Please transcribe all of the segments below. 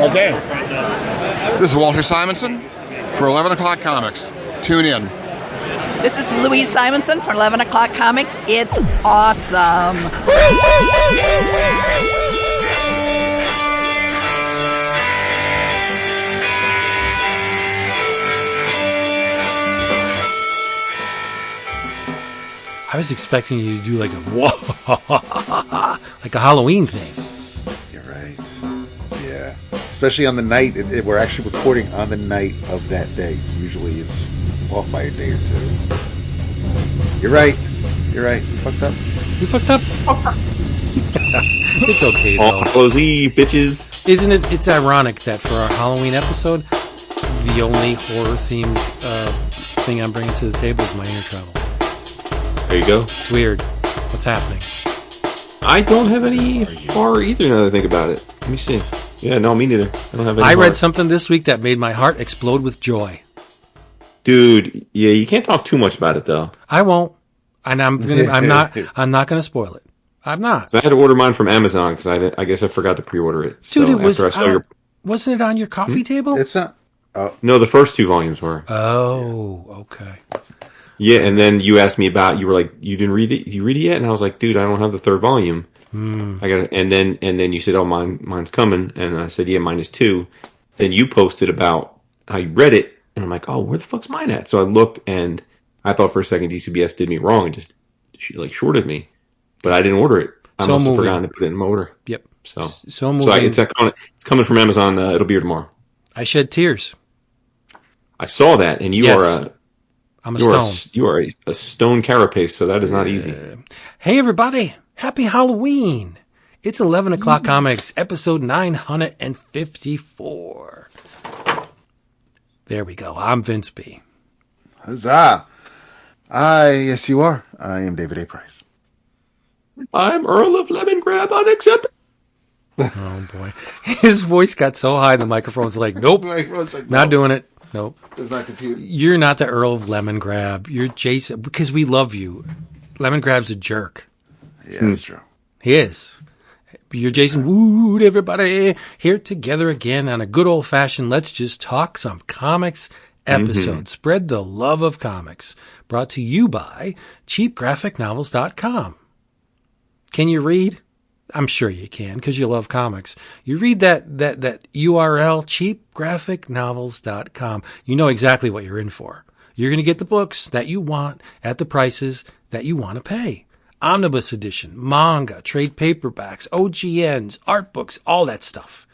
Okay. This is Walter Simonson for 11 O'Clock Comics. Tune in. This is Louise Simonson for 11 O'Clock Comics. It's awesome. I was expecting you to do like a like a Halloween thing. You're right. Yeah. Especially on the night. We're actually recording on the night of that day. Usually it's off by a day or two. You're right. You're right. You fucked up. You fucked up? It's okay, though. All Hallows Eve, bitches. Isn't it? It's ironic that for our Halloween episode, the only horror-themed thing I'm bringing to the table is my inner travel. There you go. It's weird. What's happening? I don't have any horror either now that I think about it. Let me see. Yeah, no, me neither. I don't have any I horror. read something this week that made my heart explode with joy. Dude, yeah, you can't talk too much about it, though. I won't. And I'm not going to spoil it. I'm not. So I had to order mine from Amazon because I guess I forgot to pre-order it. Dude, so it was. after I saw wasn't it on your coffee table? It's not. No, the first two volumes were. Oh, okay. Yeah, and then you asked me about. You were like, "You didn't read it? You read it yet?" And I was like, "Dude, I don't have the third volume. I got." And then you said, "Oh, mine's coming." And I said, "Yeah, mine is too." Then you posted about how you read it, and I'm like, "Oh, where the fuck's mine at?" So I looked, and I thought for a second DCBS did me wrong and just shorted me, but I didn't order it. I must have forgotten to put it in my order. Yep. So moving. It's coming from Amazon. It'll be here tomorrow. I shed tears. I saw that, and you are I'm a stone. You are a stone carapace, so that is not easy. Hey, everybody. Happy Halloween. It's 11 O'Clock Comics, episode 954. There we go. I'm Vince B. Huzzah. Yes, you are. I am David A. Price. I'm Earl of Lemon Grab, unacceptable. Oh, boy. His voice got so high, the microphone's like, nope, not doing it. Nope. Does not compute. You're not the Earl of Lemon Grab. You're Jason, because we love you. Lemon Grab's a jerk. Yeah, that's true. He is. You're Jason Wood, everybody. Here together again on a good old-fashioned Let's Just Talk Some Comics episode. Spread the love of comics. Brought to you by cheapgraphicnovels.com. Can you read? I'm sure you can, because you love comics. You read that URL, cheapgraphicnovels.com. You know exactly what you're in for. You're going to get the books that you want at the prices that you want to pay. Omnibus edition, manga, trade paperbacks, OGNs, art books, all that stuff.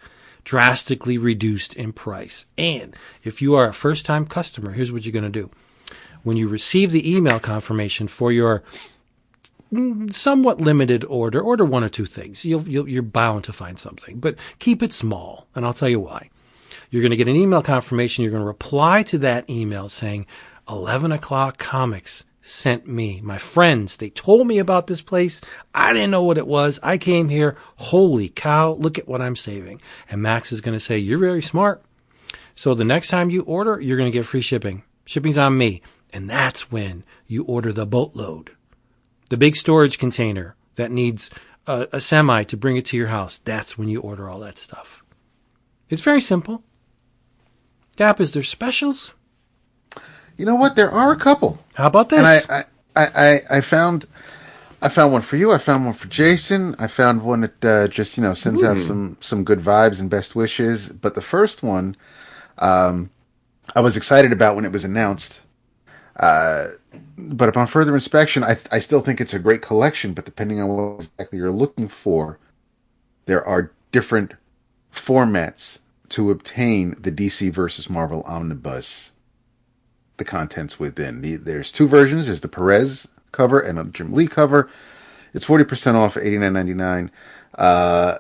Drastically reduced in price. And if you are a first-time customer, here's what you're going to do. When you receive the email confirmation for your somewhat limited order one or two things. You're bound to find something, but keep it small, and I'll tell you why. You're going to get an email confirmation. You're going to reply to that email saying, 11 O'Clock Comics sent me. My friends, they told me about this place. I didn't know what it was. I came here. Holy cow, look at what I'm saving. And Max is going to say, you're very smart. So the next time you order, you're going to get free shipping. Shipping's on me. And that's when you order the boatload. The big storage container that needs a semi to bring it to your house. That's when you order all that stuff. It's very simple. Dap, is there specials? You know what? There are a couple. How about this? And I found one for you. I found one for Jason. I found one that just sends out some good vibes and best wishes. But the first one, I was excited about when it was announced. But upon further inspection, I still think it's a great collection. But depending on what exactly you're looking for, there are different formats to obtain the DC versus Marvel Omnibus. The contents within. There's two versions. There's the Perez cover and a Jim Lee cover. It's 40% off, $89.99.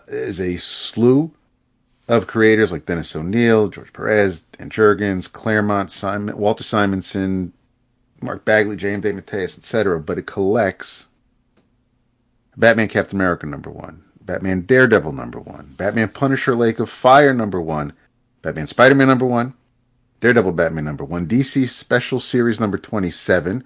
There's a slew of creators like Dennis O'Neil, George Perez, Dan Jurgens, Claremont, Walter Simonson, Mark Bagley, James A. Mateus, etc. But it collects Batman Captain America #1, Batman Daredevil #1, Batman Punisher Lake of Fire #1, Batman Spider-Man #1, Daredevil Batman #1, DC Special Series number 27.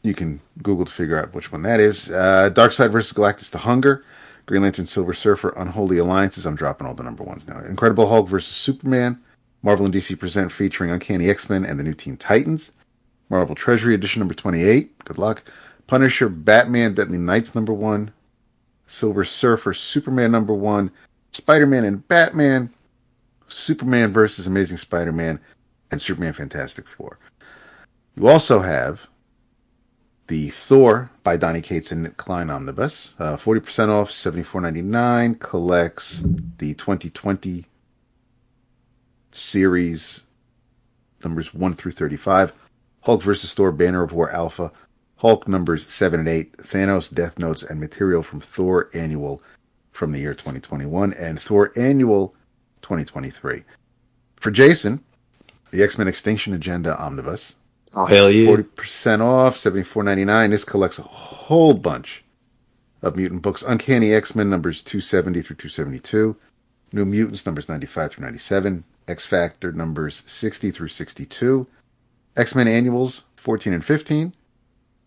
You can Google to figure out which one that is. Darkseid vs. Galactus: The Hunger, Green Lantern, Silver Surfer, Unholy Alliances. I'm dropping all the number ones now. Incredible Hulk versus Superman. Marvel and DC present featuring Uncanny X-Men and the New Teen Titans. Marvel Treasury Edition number 28. Good luck. Punisher, Batman, Deadly Knights number 1. Silver Surfer, Superman number 1. Spider-Man and Batman. Superman versus Amazing Spider-Man. And Superman Fantastic Four. You also have the Thor by Donny Cates and Nick Klein Omnibus. 40% off, $74.99. Collects the 2020 series numbers 1 through 35. Hulk vs. Thor, Banner of War Alpha. Hulk numbers 7 and 8. Thanos, Death Notes, and material from Thor Annual from the year 2021. And Thor Annual 2023. For Jason, the X-Men Extinction Agenda Omnibus. Oh, hell yeah. 40% off, $74.99. This collects a whole bunch of mutant books. Uncanny X-Men numbers 270 through 272. New Mutants numbers 95 through 97. X-Factor numbers 60 through 62. X-Men Annuals 14 and 15.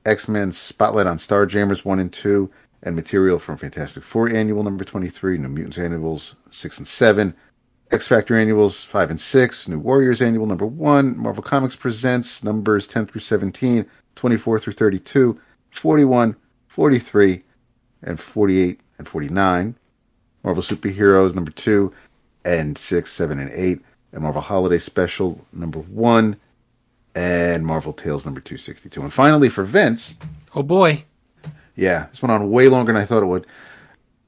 X-Men Spotlight on Starjammers 1 and 2. And material from Fantastic Four Annual number 23. New Mutants Annuals 6 and 7. X-Factor Annuals 5 and 6, New Warriors Annual number 1, Marvel Comics Presents numbers 10 through 17, 24 through 32, 41, 43, and 48 and 49. Marvel Superheroes number 2 and 6, 7, and 8, and Marvel Holiday Special number 1, and Marvel Tales number 262. And finally for Vince. Oh boy. Yeah, this went on way longer than I thought it would.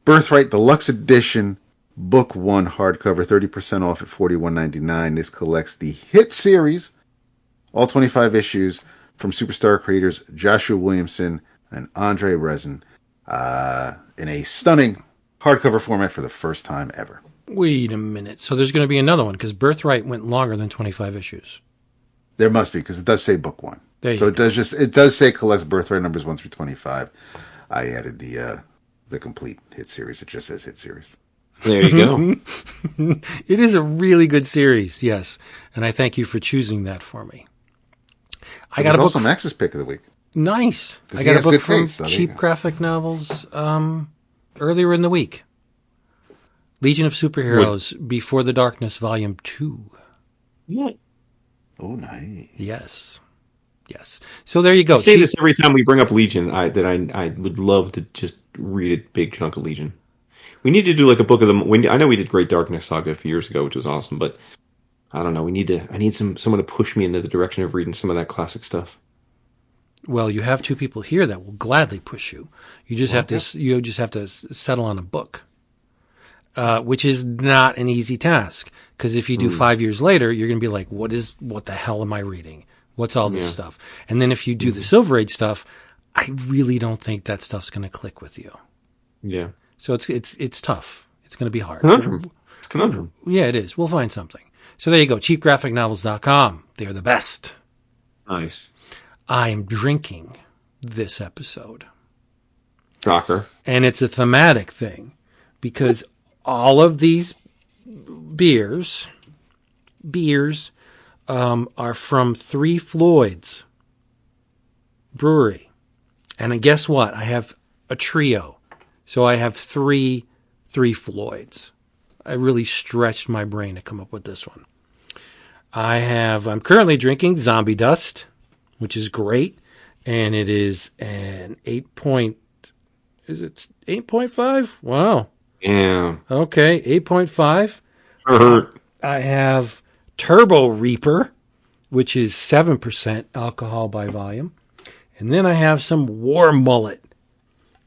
Birthright Deluxe Edition Book 1 hardcover, 30% off at $41.99. This collects the hit series, all 25 issues, from superstar creators Joshua Williamson and Andre Rezin, in a stunning hardcover format for the first time ever. Wait a minute. So there's going to be another one, because Birthright went longer than 25 issues. There must be, because it does say Book 1. There you so go. It does say collects Birthright numbers 1 through 25. I added the complete hit series. It just says hit series. There you go. It is a really good series, yes. And I thank you for choosing that for me. I got a book. Also Max's pick of the week. Nice. I he got a has book good from taste, so Cheap Graphic Novels earlier in the week. Legion of Superheroes, Before the Darkness, Volume 2. What? Oh, nice. Yes. Yes. So there you go. I say this every time we bring up Legion, that I would love to just read a big chunk of Legion. We need to do like a book of the. I know we did Great Darkness Saga a few years ago, which was awesome, but I don't know. I need someone to push me into the direction of reading some of that classic stuff. Well, you have two people here that will gladly push you. You just have to settle on a book, which is not an easy task. Because if you do 5 years later, you're going to be like, what the hell am I reading? What's all this stuff? And then if you do the Silver Age stuff, I really don't think that stuff's going to click with you. Yeah. So it's tough. It's going to be hard. It's conundrum. Yeah, it is. We'll find something. So there you go. CheapGraphicNovels.com. They're the best. Nice. I'm drinking this episode. Shocker. And it's a thematic thing because all of these beers are from Three Floyds Brewery. And guess what? I have a trio. So I have three Floyds. I really stretched my brain to come up with this one. I'm currently drinking Zombie Dust, which is great. And it is an 8.5? Wow. Yeah. Okay, 8.5. Hurt. I have Turbo Reaper, which is 7% alcohol by volume. And then I have some War Mullet,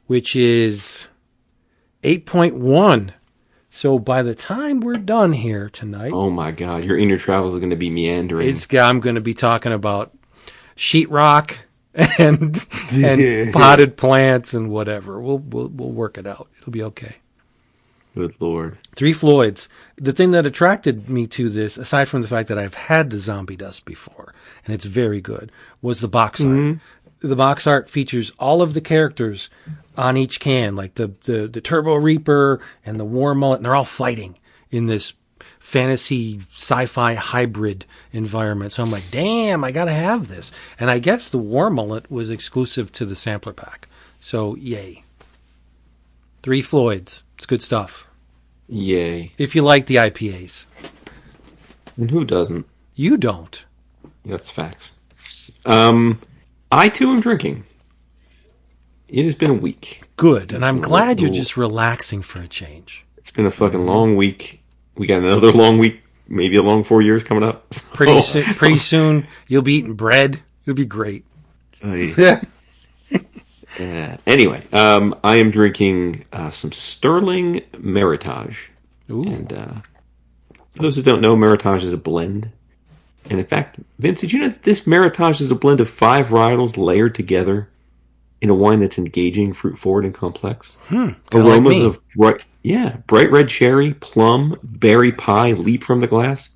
which is 8.1. So by the time we're done here tonight... Oh my God, your inner travels are going to be meandering. I'm going to be talking about sheetrock and potted plants and whatever. We'll work it out. It'll be okay. Good Lord. Three Floyds. The thing that attracted me to this, aside from the fact that I've had the Zombie Dust before, and it's very good, was the box art. The box art features all of the characters on each can, like the Turbo Reaper and the War Mullet, and they're all fighting in this fantasy sci-fi hybrid environment. So I'm like, damn, I got to have this. And I guess the War Mullet was exclusive to the sampler pack. So yay. 3 Floyds. It's good stuff. Yay. If you like the IPAs. And who doesn't? You don't. That's facts. I too am drinking. It has been a week. Good. And I'm glad you're just relaxing for a change. It's been a fucking long week. We got another long week, maybe a long 4 years coming up. Pretty soon, you'll be eating bread. It'll be great. Yeah. Anyway, I am drinking some Sterling Meritage. Ooh. And for those that don't know, Meritage is a blend. And in fact, Vince, did you know that this Meritage is a blend of 5 varietals layered together in a wine that's engaging, fruit forward, and complex? Aromas of bright red cherry, plum, berry pie leap from the glass,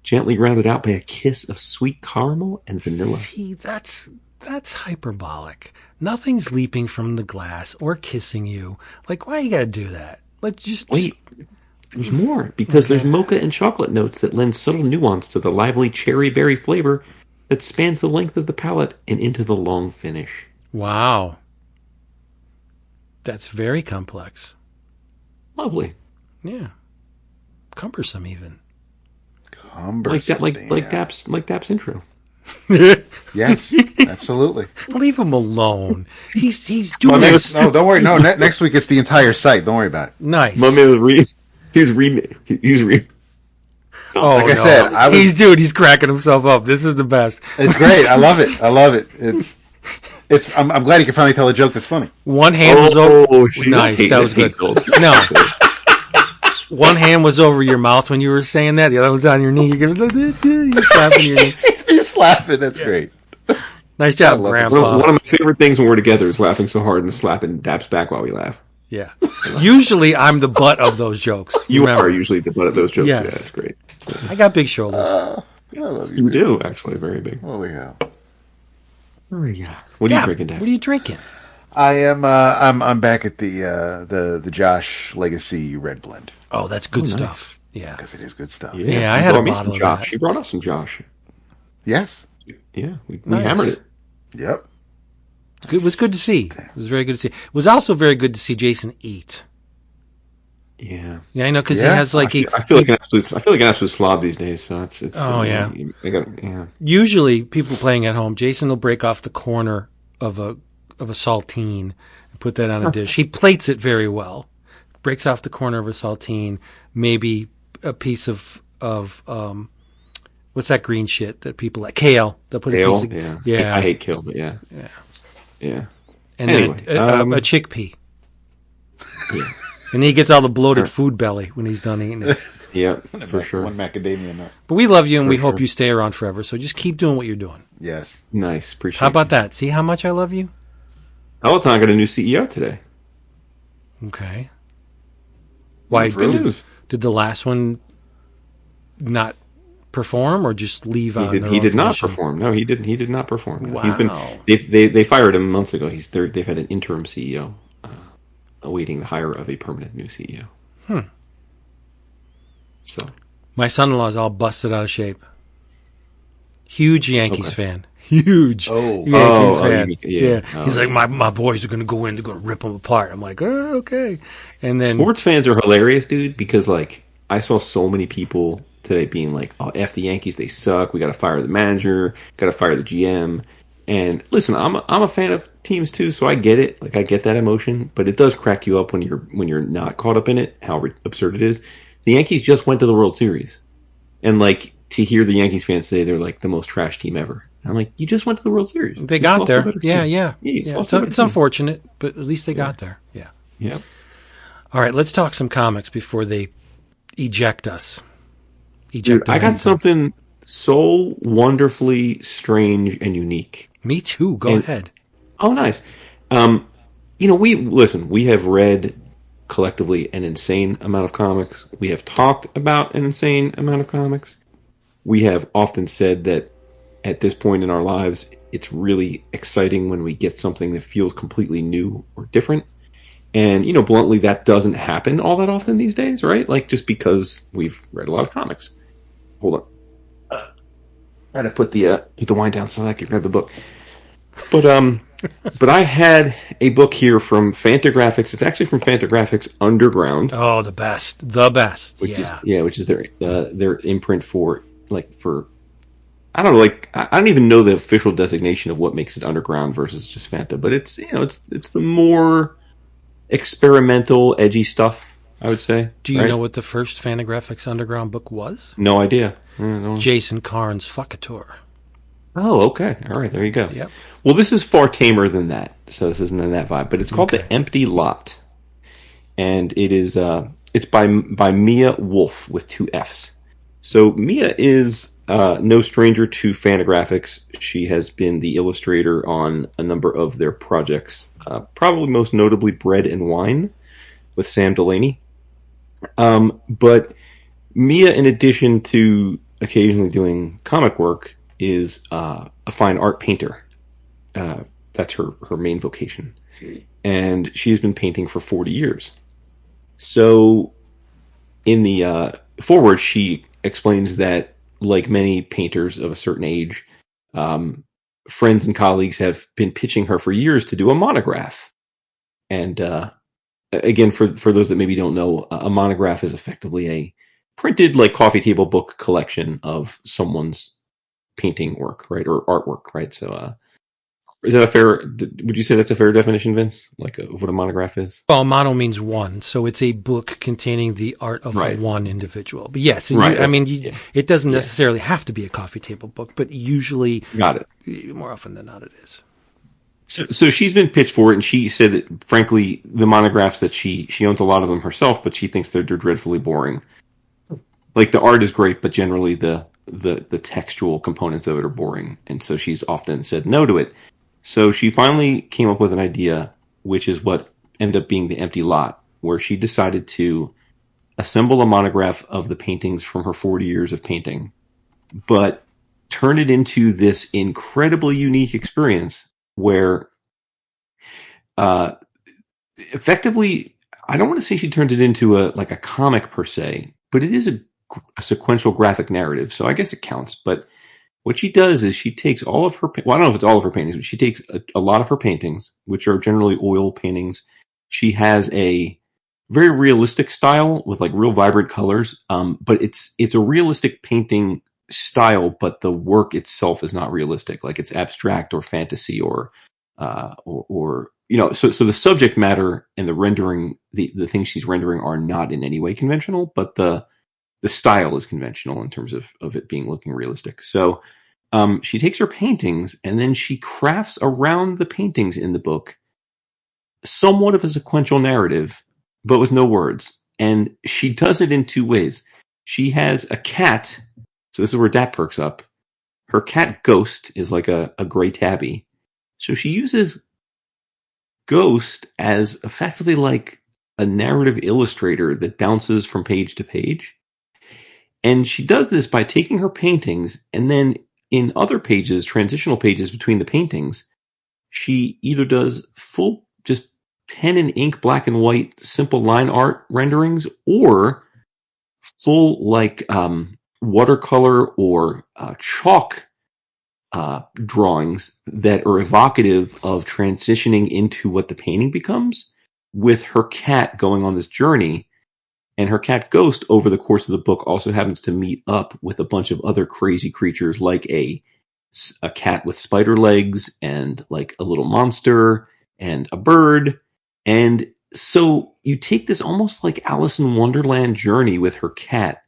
gently rounded out by a kiss of sweet caramel and vanilla. See, that's hyperbolic. Nothing's leaping from the glass or kissing you. Like, why you gotta do that? Let's just wait. There's more, because there's mocha and chocolate notes that lend subtle nuance to the lively cherry berry flavor that spans the length of the palate and into the long finish. Wow. That's very complex. Lovely. Yeah. Cumbersome even. Cumbersome. Like Dap's intro. Yes, absolutely. Leave him alone. He's doing this. No, don't worry. No, next week it's the entire site. Don't worry about it. Nice. My man was reading. He's reading. Oh, like I said, he's cracking himself up. This is the best. It's great. I love it. I'm glad he can finally tell a joke that's funny. One hand was over. See, nice. That was good. No. One hand was over your mouth when you were saying that. The other was on your knee. You're slapping your knee. He's slapping. That's great. Nice job, Grandpa. One of my favorite things when we're together is laughing so hard and slapping Dap's back while we laugh. Yeah. Usually I'm the butt of those jokes. You are usually the butt of those jokes. Yes. Yeah, that's great. I got big shoulders. I love you. You do, actually, very big. Holy hell. Oh, yeah. What are you drinking, Dap? What are you drinking? I am. I'm back at the Josh Legacy Red Blend. Oh, that's good stuff. Nice. Yeah. Because it is good stuff. Yeah, I had a bottle some of Josh. that. She brought us some Josh. Yes. Yeah, we Nice. hammered it. Yep. It was good to see. It was very good to see. It was also very good to see Jason eat. Yeah. Yeah, I know, because Yeah. he has like I feel like an absolute slob these days. So it's. Yeah. Yeah. Usually people playing at home, Jason will break off the corner of a saltine and put that on a dish. He plates it very well. Breaks off the corner of a saltine, maybe a piece of what's that green shit that people like? Kale. They'll put Kale, a piece of, yeah. I hate kale, but yeah. Yeah. Yeah. And Anyway, then a chickpea. Yeah. And he gets all the bloated food belly when he's done eating it. Yeah, for sure. One macadamia nut. But we love you and we hope sure. you stay around forever. So just keep doing what you're doing. Yes. Nice. Appreciate How about it. that? See how much I love you? Peloton got a new CEO today. Okay. Why That's good news. did the last one not perform or just leave on their He own did not volition? perform. No, he didn't. He did not perform. No. Wow. They fired him months ago. They've had an interim CEO, awaiting the hire of a permanent new CEO. So My son-in-law's all busted out of shape. Huge Yankees fan. Huge Yankees fan. yeah. He's like, my boys are going to go in, they're going to rip them apart. I'm like, oh, okay. And then sports fans are hilarious, dude, because like I saw so many people today being like, "Oh, F the Yankees, they suck. We got to fire the manager, got to fire the GM." And listen, I'm a fan of teams too, so I get it. Like I get that emotion, but it does crack you up when you're not caught up in it. How absurd it is. The Yankees just went to the World Series, and like to hear the Yankees fans say they're like the most trash team ever. And I'm like, you just went to the World Series. they You got lost to a there. better Yeah, team. yeah. you Yeah, lost to a better it's team. unfortunate, but at least they got there. Yeah. Yeah. All right, let's talk some comics before they eject us. Dude, I got something so wonderfully strange and unique. Me too. Go ahead. Oh, nice. We have read collectively an insane amount of comics. We have talked about an insane amount of comics. We have often said that at this point in our lives, it's really exciting when we get something that feels completely new or different. And, bluntly, that doesn't happen all that often these days, right? Like, just because we've read a lot of comics. Hold on. I had to put the wine down so I could grab the book. But But I had a book here from Fantagraphics. It's actually from Fantagraphics Underground. Oh, the best. Which is their imprint for I don't know, like I don't even know the official designation of what makes it underground versus just Fanta, but it's the more experimental, edgy stuff, I would say. Do you know what the first Fantagraphics Underground book was? No idea. No. Jason Karn's Fuckator. Oh, okay. All right, there you go. Yep. Well, this is far tamer than that, so this isn't in that vibe. But it's called The Empty Lot, and it is it's by Mia Wolff with 2 F's. So Mia is no stranger to Fantagraphics. She has been the illustrator on a number of their projects, probably most notably Bread and Wine with Sam Delaney. But Mia, in addition to occasionally doing comic work, is a fine art painter. That's her main vocation. And she's been painting for 40 years. So in the foreword, she explains that, like many painters of a certain age, friends and colleagues have been pitching her for years to do a monograph. And again, for those that maybe don't know, a monograph is effectively a printed, like, coffee table book collection of someone's painting work, right, or artwork, right? So is that a fair, would you say that's a fair definition, Vince, like of what a monograph is? Well, mono means one, so it's a book containing the art of one individual. But yes, it doesn't necessarily have to be a coffee table book, but usually, got it, more often than not, it is. So she's been pitched for it, and she said that, frankly, the monographs that she owns a lot of them herself, but she thinks they're dreadfully boring. Like, the art is great, but generally the textual components of it are boring, and so she's often said no to it. So she finally came up with an idea, which is what ended up being The Empty Lot, where she decided to assemble a monograph of the paintings from her 40 years of painting, but turn it into this incredibly unique experience where effectively, I don't want to say she turned it into a comic per se, but it is a sequential graphic narrative, so I guess it counts. But what she does is she takes all of her, well, I don't know if it's all of her paintings, but she takes a lot of her paintings, which are generally oil paintings. She has a very realistic style with, like, real vibrant colors, but it's a realistic painting style, but the work itself is not realistic. Like, it's abstract or fantasy or so the subject matter and the rendering, the things she's rendering are not in any way conventional, but the style is conventional in terms of it looking realistic. So she takes her paintings and then she crafts around the paintings in the book somewhat of a sequential narrative, but with no words. And she does it in 2 ways. She has a cat. So this is where Dat perks up. Her cat Ghost is like a gray tabby. So she uses Ghost as effectively like a narrative illustrator that bounces from page to page. And she does this by taking her paintings and then in other pages, transitional pages between the paintings, she either does full just pen and ink, black and white, simple line art renderings, or full watercolor or chalk drawings that are evocative of transitioning into what the painting becomes, with her cat going on this journey. And her cat Ghost, over the course of the book, also happens to meet up with a bunch of other crazy creatures, like a cat with spider legs, and like a little monster, and a bird. And so you take this almost like Alice in Wonderland journey with her cat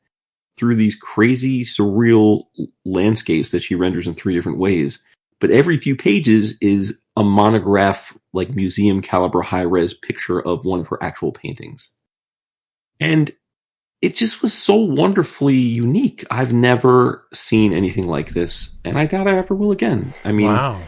through these crazy, surreal landscapes that she renders in 3 different ways. But every few pages is a monograph, like museum caliber high-res picture of one of her actual paintings. And it just was so wonderfully unique. I've never seen anything like this, and I doubt I ever will again. I mean, wow.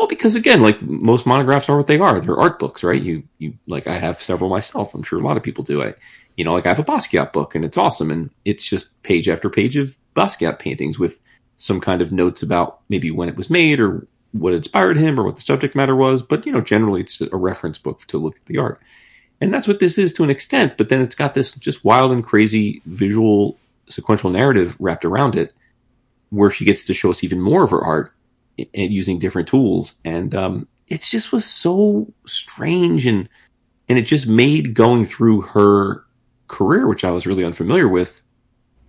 Because again, like, most monographs are what they are. They're art books, right? You like, I have several myself. I'm sure a lot of people do. I have a Basquiat book, and it's awesome, and it's just page after page of Basquiat paintings with some kind of notes about maybe when it was made or what inspired him or what the subject matter was. But, generally it's a reference book to look at the art. And that's what this is to an extent, but then it's got this just wild and crazy visual sequential narrative wrapped around it, where she gets to show us even more of her art using different tools. And it just was so strange, and it just made going through her career, which I was really unfamiliar with,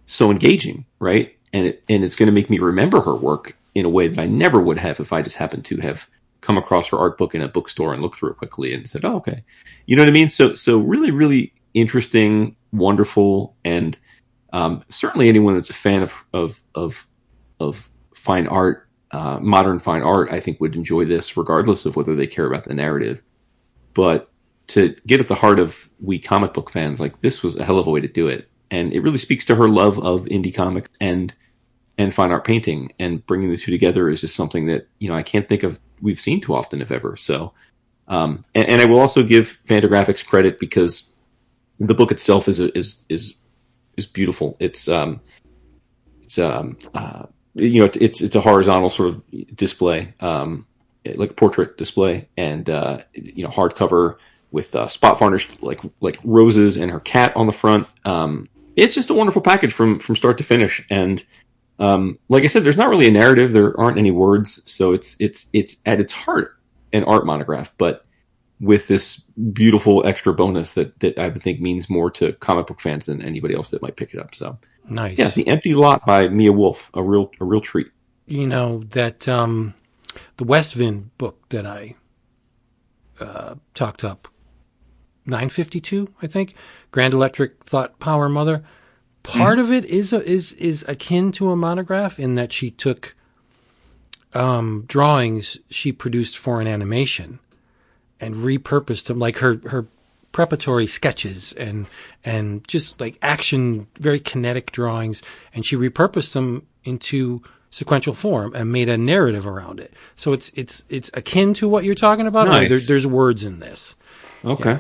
so engaging, right? And it's going to make me remember her work in a way that I never would have if I just happened to have come across her art book in a bookstore and looked through it quickly and said, "Oh, okay," you know what I mean? So really, really interesting, wonderful, and certainly anyone that's a fan of fine art, modern fine art, I think would enjoy this, regardless of whether they care about the narrative. But to get at the heart of we comic book fans, like, this was a hell of a way to do it, and it really speaks to her love of indie comics and fine art painting, and bringing the two together is just something that, you know, I can't think of we've seen too often, if ever. So, and I will also give Fantagraphics credit, because the book itself is beautiful. It's it's a horizontal sort of display, like a portrait display, and hardcover with spot varnish like roses and her cat on the front. It's just a wonderful package from start to finish. And like I said, there's not really a narrative. There aren't any words, so it's at its heart an art monograph, but with this beautiful extra bonus that I would think means more to comic book fans than anybody else that might pick it up. So nice. Yeah, The Empty Lot by Mia Wolff, a real treat. You know that the Westvin book that I talked up, 952, I think, Grand Electric Thought Power Mother. Part of it is akin to a monograph in that she took drawings she produced for an animation and repurposed them, like her preparatory sketches and just like action, very kinetic drawings, and she repurposed them into sequential form and made a narrative around it. So it's akin to what you're talking about. Nice. There's words in this. Okay.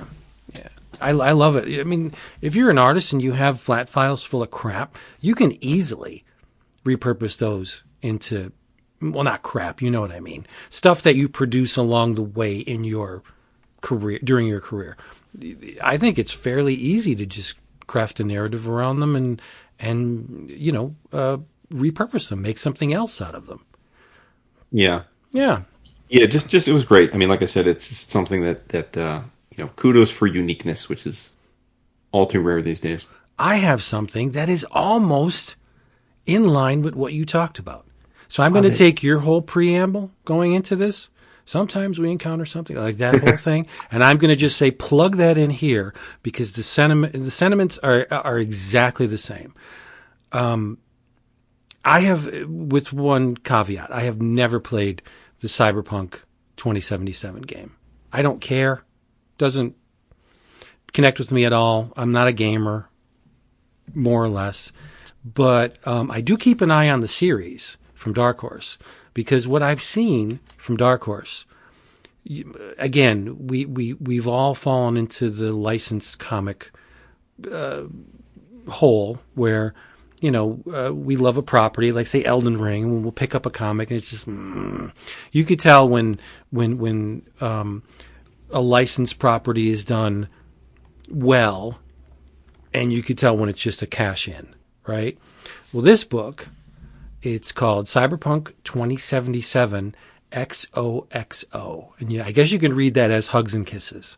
Yeah. I love it. I mean, if you're an artist and you have flat files full of crap, you can easily repurpose those into, well, not crap, you know what I mean. Stuff that you produce along the way in your career, during your career. I think it's fairly easy to just craft a narrative around them and repurpose them, make something else out of them. Yeah. Yeah. Yeah, just it was great. I mean, like I said, it's just something that kudos for uniqueness, which is all too rare these days. I have something that is almost in line with what you talked about. So I'm going to take your whole preamble going into this. Sometimes we encounter something like that whole thing, and I'm going to just say plug that in here because the sentiments are exactly the same. I have, with one caveat, I have never played the Cyberpunk 2077 game. I don't care. Doesn't connect with me at all. I'm not a gamer, more or less. But I do keep an eye on the series from Dark Horse, because what I've seen from Dark Horse, again, we've all fallen into the licensed comic hole where, we love a property, like say Elden Ring, and we'll pick up a comic and it's just, you could tell when a licensed property is done well, and you could tell when it's just a cash in, right? Well, this book, it's called Cyberpunk 2077 XOXO. And I guess you can read that as hugs and kisses.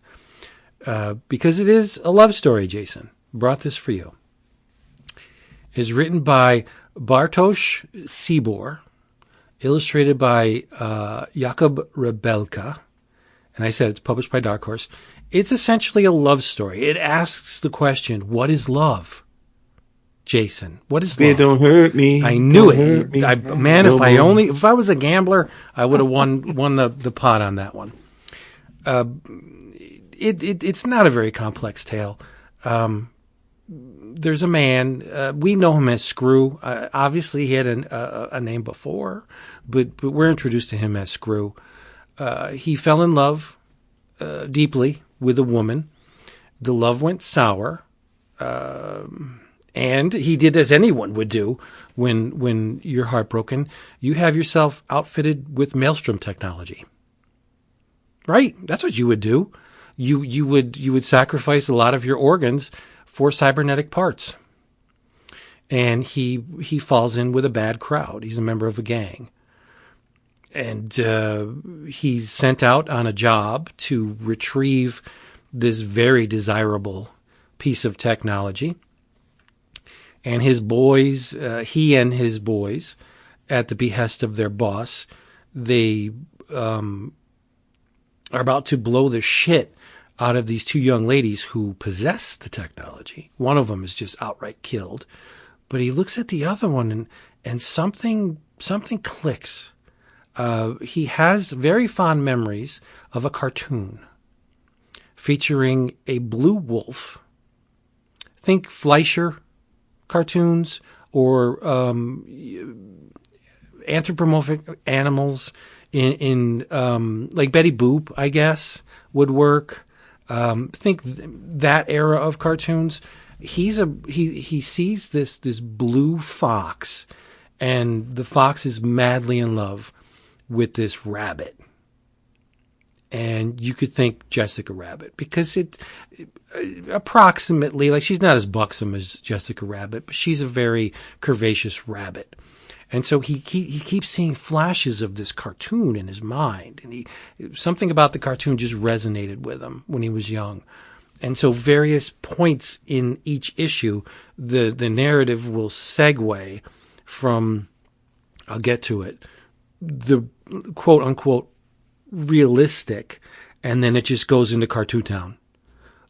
Because it is a love story, Jason. Brought this for you. It's written by Bartosz Sztybor, illustrated by Jakub Rebelka. And I said it's published by Dark Horse. It's essentially a love story. It asks the question, what is love? Jason, what is love? It don't hurt me. I knew it. If I was a gambler, I would have won the pot on that one. It's not a very complex tale. There's a man, we know him as Screw. Obviously he had a name before, but we're introduced to him as Screw. He fell in love deeply with a woman. The love went sour. And he did as anyone would do when you're heartbroken. You have yourself outfitted with Maelstrom technology. Right? That's what you would do. You would sacrifice a lot of your organs for cybernetic parts. And he falls in with a bad crowd. He's a member of a gang. he's sent out on a job to retrieve this very desirable piece of technology. And his boys, he and his boys, at the behest of their boss, they are about to blow the shit out of these two young ladies who possess the technology. One of them is just outright killed. But he looks at the other one and something clicks. He has very fond memories of a cartoon featuring a blue wolf. Think Fleischer cartoons or anthropomorphic animals in like Betty Boop, I guess, would work. Think that era of cartoons. He sees this blue fox, and the fox is madly in love with this rabbit. And you could think Jessica Rabbit, because it approximately, like, she's not as buxom as Jessica Rabbit, but she's a very curvaceous rabbit. And so he keeps seeing flashes of this cartoon in his mind, and something about the cartoon just resonated with him when he was young. And so various points in each issue, the narrative will segue from, I'll get to it, the quote unquote realistic, and then it just goes into Cartoon Town.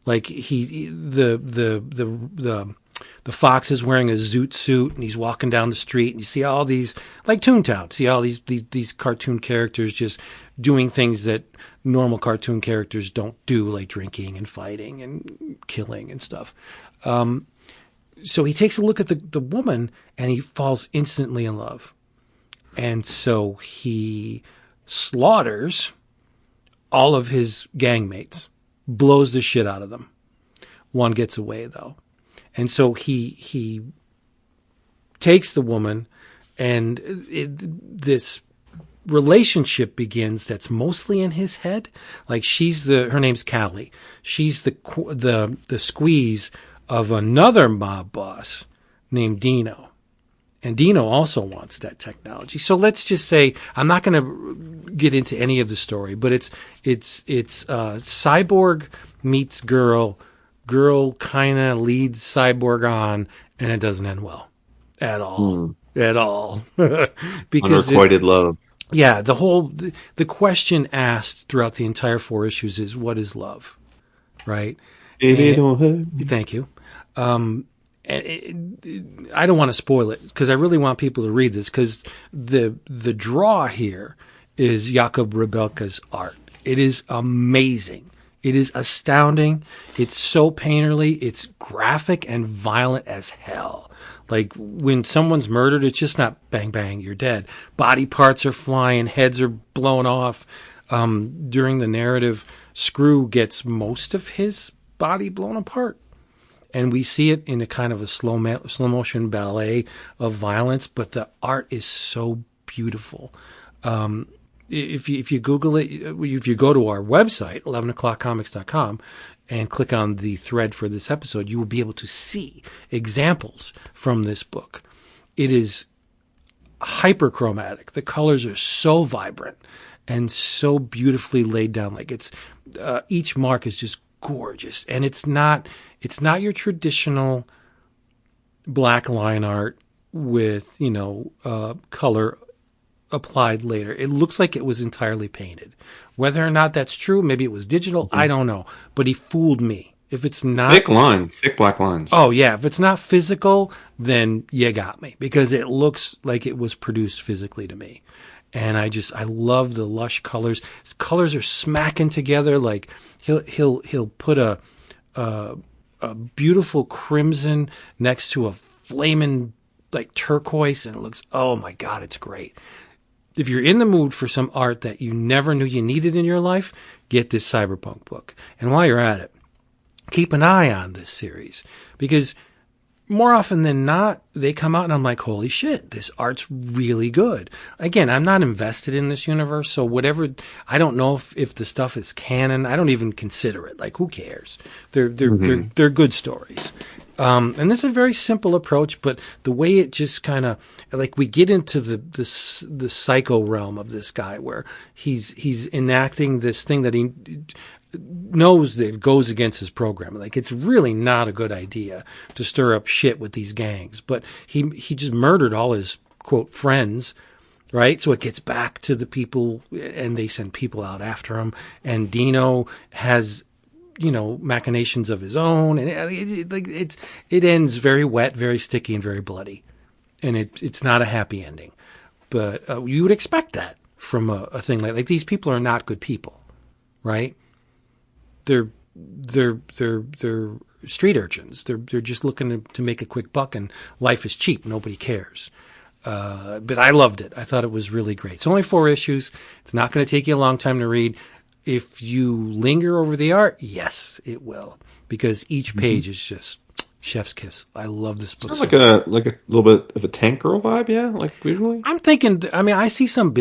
Like the fox is wearing a zoot suit and he's walking down the street, and you see all these, like Toontown, see all these cartoon characters just doing things that normal cartoon characters don't do, like drinking and fighting and killing and stuff. So he takes a look at the woman and he falls instantly in love. And so he slaughters all of his gangmates, blows the shit out of them. One gets away, though. And so he takes the woman, and this relationship begins that's mostly in his head. Like, her name's Callie. She's the squeeze of another mob boss named Dino. And Dino also wants that technology. So let's just say, I'm not going to get into any of the story, but it's cyborg meets girl kind of leads cyborg on, and it doesn't end well at all. At all. Because unrequited love. Yeah, the question asked throughout the entire 4 issues is, what is love? Right? Baby, don't hurt. Thank you. I don't want to spoil it because I really want people to read this, because the draw here is Jakub Rebelka's art. It is amazing. It is astounding. It's so painterly. It's graphic and violent as hell. Like, when someone's murdered, it's just not bang, bang, you're dead. Body parts are flying. Heads are blown off. During the narrative, Screw gets most of his body blown apart. And we see it in a kind of a slow motion ballet of violence, but the art is so beautiful. If you Google it, if you go to our website, 11o'clockcomics.com, and click on the thread for this episode, you will be able to see examples from this book. It is hyperchromatic. The colors are so vibrant and so beautifully laid down. Like, it's each mark is just gorgeous, and it's not your traditional black line art with color applied later. It looks like it was entirely painted. Whether or not that's true, maybe it was digital, I don't know. But he fooled me. If it's not thick black lines. Oh yeah, if it's not physical, then you got me, because it looks like it was produced physically to me. And I love the lush colors. His colors are smacking together. Like, he'll put a beautiful crimson next to a flaming like turquoise, and it looks, oh my God, it's great. If you're in the mood for some art that you never knew you needed in your life, get this Cyberpunk book. And while you're at it, keep an eye on this series, because more often than not, they come out and I'm like, holy shit, this art's really good. Again, I'm not invested in this universe, so whatever, I don't know if the stuff is canon. I don't even consider it. Like, who cares? They're good stories. And this is a very simple approach, but the way it just kind of like we get into the psycho realm of this guy, where he's enacting this thing that he knows that goes against his program. Like, it's really not a good idea to stir up shit with these gangs, but he just murdered all his quote friends. Right. So it gets back to the people, and they send people out after him. And Dino has, machinations of his own. And it ends very wet, very sticky, and very bloody. And it's not a happy ending. But you would expect that from a thing like these people are not good people. Right. They're street urchins. They're just looking to make a quick buck, and life is cheap. Nobody cares. But I loved it. I thought it was really great. It's only 4 issues. It's not going to take you a long time to read. If you linger over the art, yes, it will, because each page is just chef's kiss. I love this book. Sounds like a little bit of a Tank Girl vibe, yeah, like visually. I'm thinking. I mean, I see some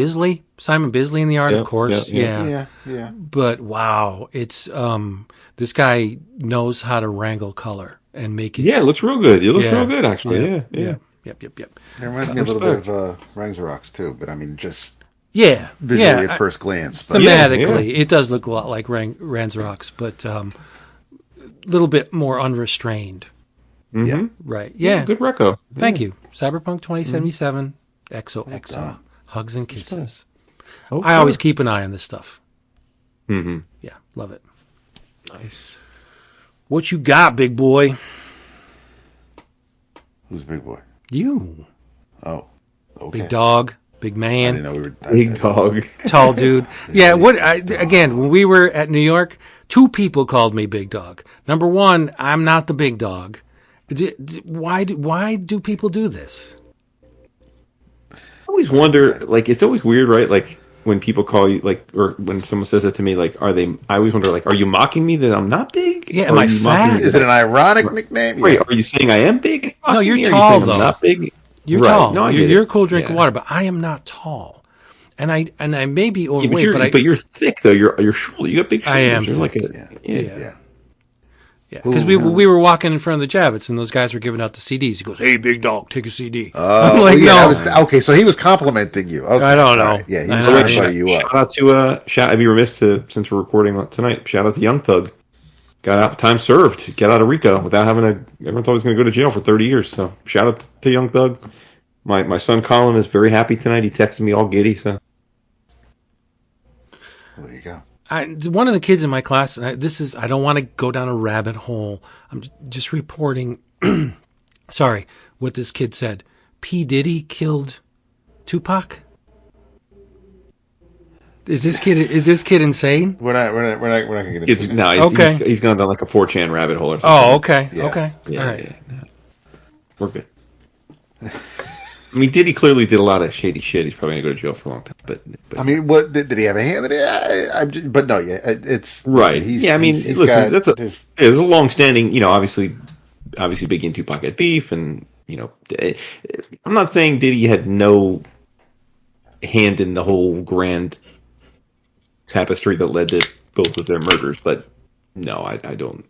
Simon Bisley in the art, of course. Yeah. But wow, it's this guy knows how to wrangle color and make it. Yeah, it looks real good. It looks real good, actually. Yeah. Yep. It reminds me a little bit of Ragnarok's too, but I mean, just visually at first glance. But thematically, it does look a lot like Ragnarok's, but a little bit more unrestrained. Mm-hmm. Yeah, right. Yeah, good reco. Thank you. Cyberpunk 2077, XOXO, hugs and kisses. I always keep an eye on this stuff. Mm-hmm. Yeah, love it. Nice. What you got, big boy? Who's big boy? You. Oh, okay. Big dog, big man. I didn't know we were big dog, tall dude. Yeah. Again, when we were at New York, 2 people called me big dog. Number 1, I'm not the big dog. Why do people do this? I always wonder. Like, it's always weird, right? Like, when people call you, like, or when someone says that to me, like, I always wonder, like, are you mocking me that I'm not big? Yeah, am I fat? Is it an ironic nickname? Wait, are you saying I am big? No, you're me? tall, though. I'm not big. You're tall. No, you're a cool drink of water, but I am not tall. And I may be overweight, but you're thick though. You're short. You got big shoulders. I am. You're like because we were walking in front of the Javits, and those guys were giving out the CDs. He goes, "Hey, big dog, take a CD." I'm like, no. Okay, so he was complimenting you. Okay. I don't know. Right. Yeah, he was trying to butter you up. Shout out to I'd be remiss since we're recording tonight. Shout out to Young Thug. Got out, time served. Get out of Rico without everyone thought he was going to go to jail for 30 years. So shout out to Young Thug. My son Colin is very happy tonight. He texted me all giddy. So well, there you go. One of the kids in my class, I don't want to go down a rabbit hole. I'm just reporting, sorry, what this kid said. P. Diddy killed Tupac? Is this kid insane? We're not going to get into it. No, he's gone down like a 4chan rabbit hole or something. Oh, okay. Yeah. Okay. Yeah, all right. Yeah. We're good. I mean, Diddy clearly did a lot of shady shit. He's probably going to go to jail for a long time. But I mean, what did he have a hand in it? But no, it's right. Listen, there's a long-standing, obviously Biggie and Tupac had beef, and I'm not saying Diddy had no hand in the whole grand tapestry that led to both of their murders, but no, I don't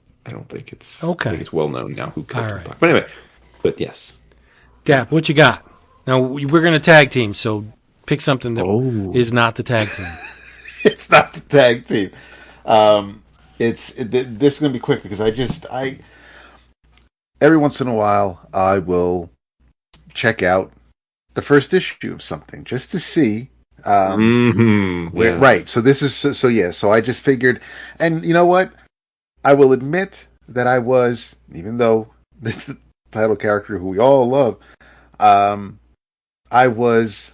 think it's okay. I think it's well known now who killed Tupac. Right. But anyway, yes. Dap, what you got? Now, we're going to tag team, so pick something that is not the tag team. It's not the tag team. This is going to be quick because every once in a while I will check out the first issue of something just to see right. So this is so I just figured, and you know what? I will admit that I was, even though this is the title character who we all love, I was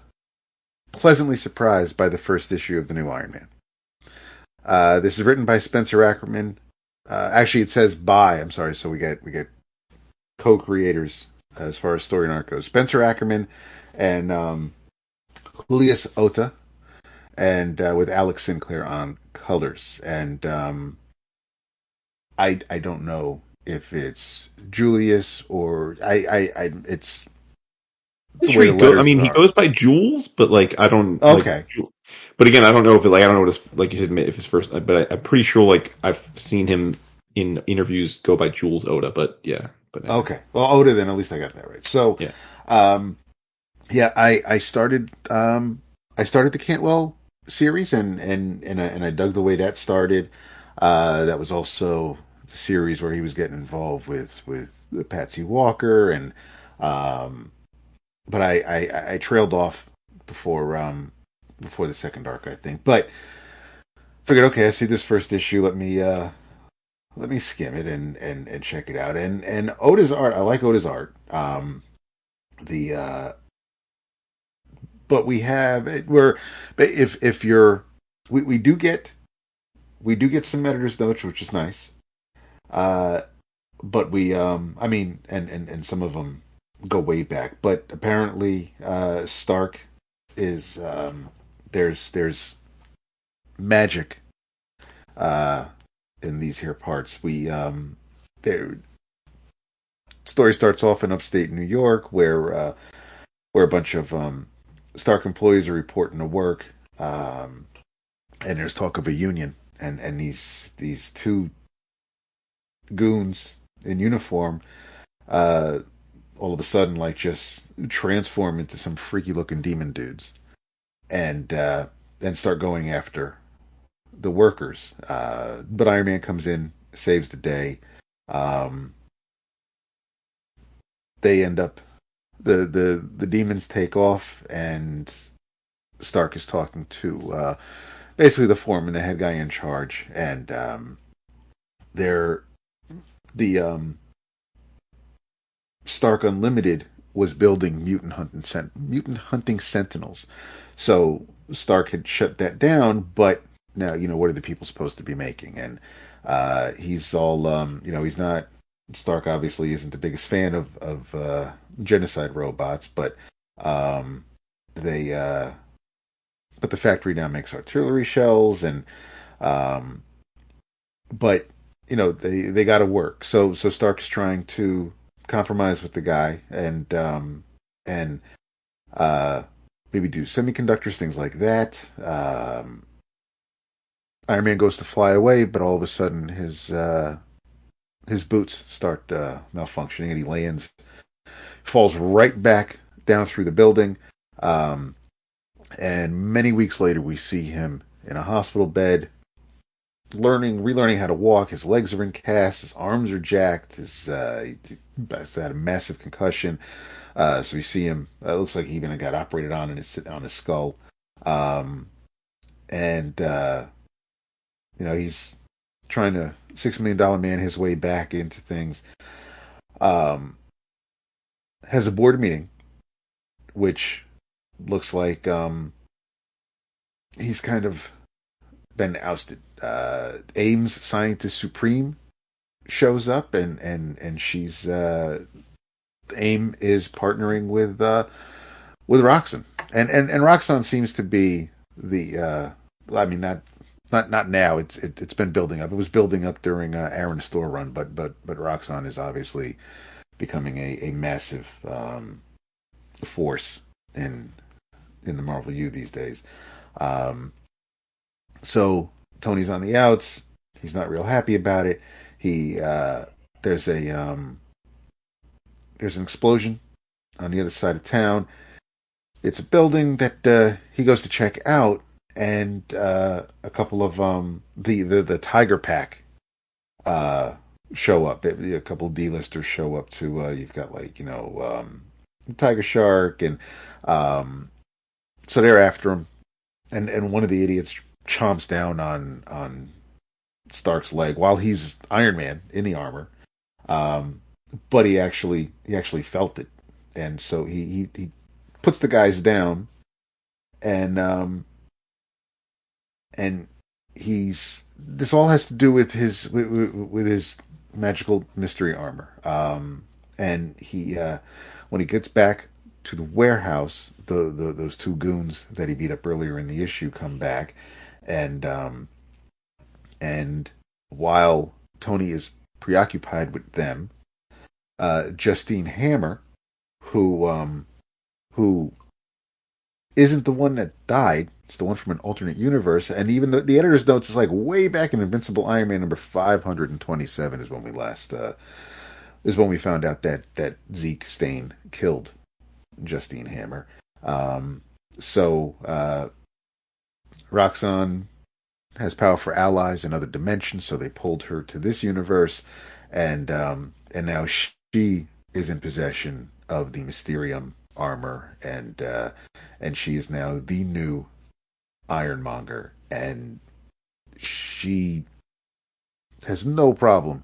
pleasantly surprised by the first issue of the new Iron Man. This is written by Spencer Ackerman. Actually, it says by. I'm sorry. So we get co-creators as far as story and art goes. Spencer Ackerman and Julius Ohta, and with Alex Sinclair on colors. And I don't know if it's Julius or it's. He goes by Jules, but like I don't. Okay. But again, I don't know if I don't know what his, like you said, if his first. But I'm pretty sure like I've seen him in interviews go by Jules Ohta. But yeah, But okay. Well, Ohta, then at least I got that right. So, yeah. I started the Cantwell series, and I dug the way that started. That was also the series where he was getting involved with Patsy Walker, and but I trailed off before the second arc, I think. But figured, okay, I see this first issue. Let me skim it and check it out. And Ohta's art, I like Ohta's art. The but if you're we do get some editor's notes, which is nice. But I mean, and some of them go way back. But apparently, Stark is there's magic in these here parts. Their story starts off in upstate New York, where a bunch of Stark employees are reporting to work, and there's talk of a union, and these two goons in uniform, all of a sudden, like, just transform into some freaky looking demon dudes, and then start going after the workers. But Iron Man comes in, saves the day. They end up, the demons take off, and Stark is talking to basically the foreman, the head guy in charge, and they're the Stark Unlimited was building mutant hunting sentinels. So Stark had shut that down, but now, what are the people supposed to be making? And he's all, he's not, Stark obviously isn't the biggest fan of genocide robots, but they but the factory now makes artillery shells, and but they got to work. So Stark's trying to compromise with the guy, and maybe do semiconductors, things like that. Iron Man goes to fly away, but all of a sudden his boots start malfunctioning, and he falls right back down through the building. And many weeks later, we see him in a hospital bed, relearning how to walk. His legs are in casts, his arms are jacked. He's had a massive concussion. So we see him. It looks like he even got operated on on his skull. He's trying to $6 million man his way back into things. Has a board meeting, which looks like he's kind of been ousted. AIM's Scientist Supreme shows up, and she's AIM is partnering with Roxxon, and Roxxon seems to be the not now. It's been building up. It was building up during Aaron's store run, but Roxxon is obviously becoming a massive force in the Marvel U these days. So Tony's on the outs. He's not real happy about it. There's an explosion on the other side of town. It's a building that he goes to check out, and a couple of the Tiger Pack show up. A couple of D-listers show up to. You've got Tiger Shark, and so they're after him, and one of the idiots chomps down on Stark's leg while he's Iron Man in the armor, but he actually felt it, and so he puts the guys down, and this all has to do with his magical mystery armor, and he when he gets back to the warehouse, those two goons that he beat up earlier in the issue come back, and while Tony is preoccupied with them, Justine Hammer, who isn't the one that died, it's the one from an alternate universe, and even the editor's notes is like way back in Invincible Iron Man number 527 is when we last is when we found out that Zeke Stain killed Justine Hammer. So Roxxon has power for allies in other dimensions, so they pulled her to this universe, and now she is in possession of the Mysterium armor, and she is now the new Ironmonger, and she has no problem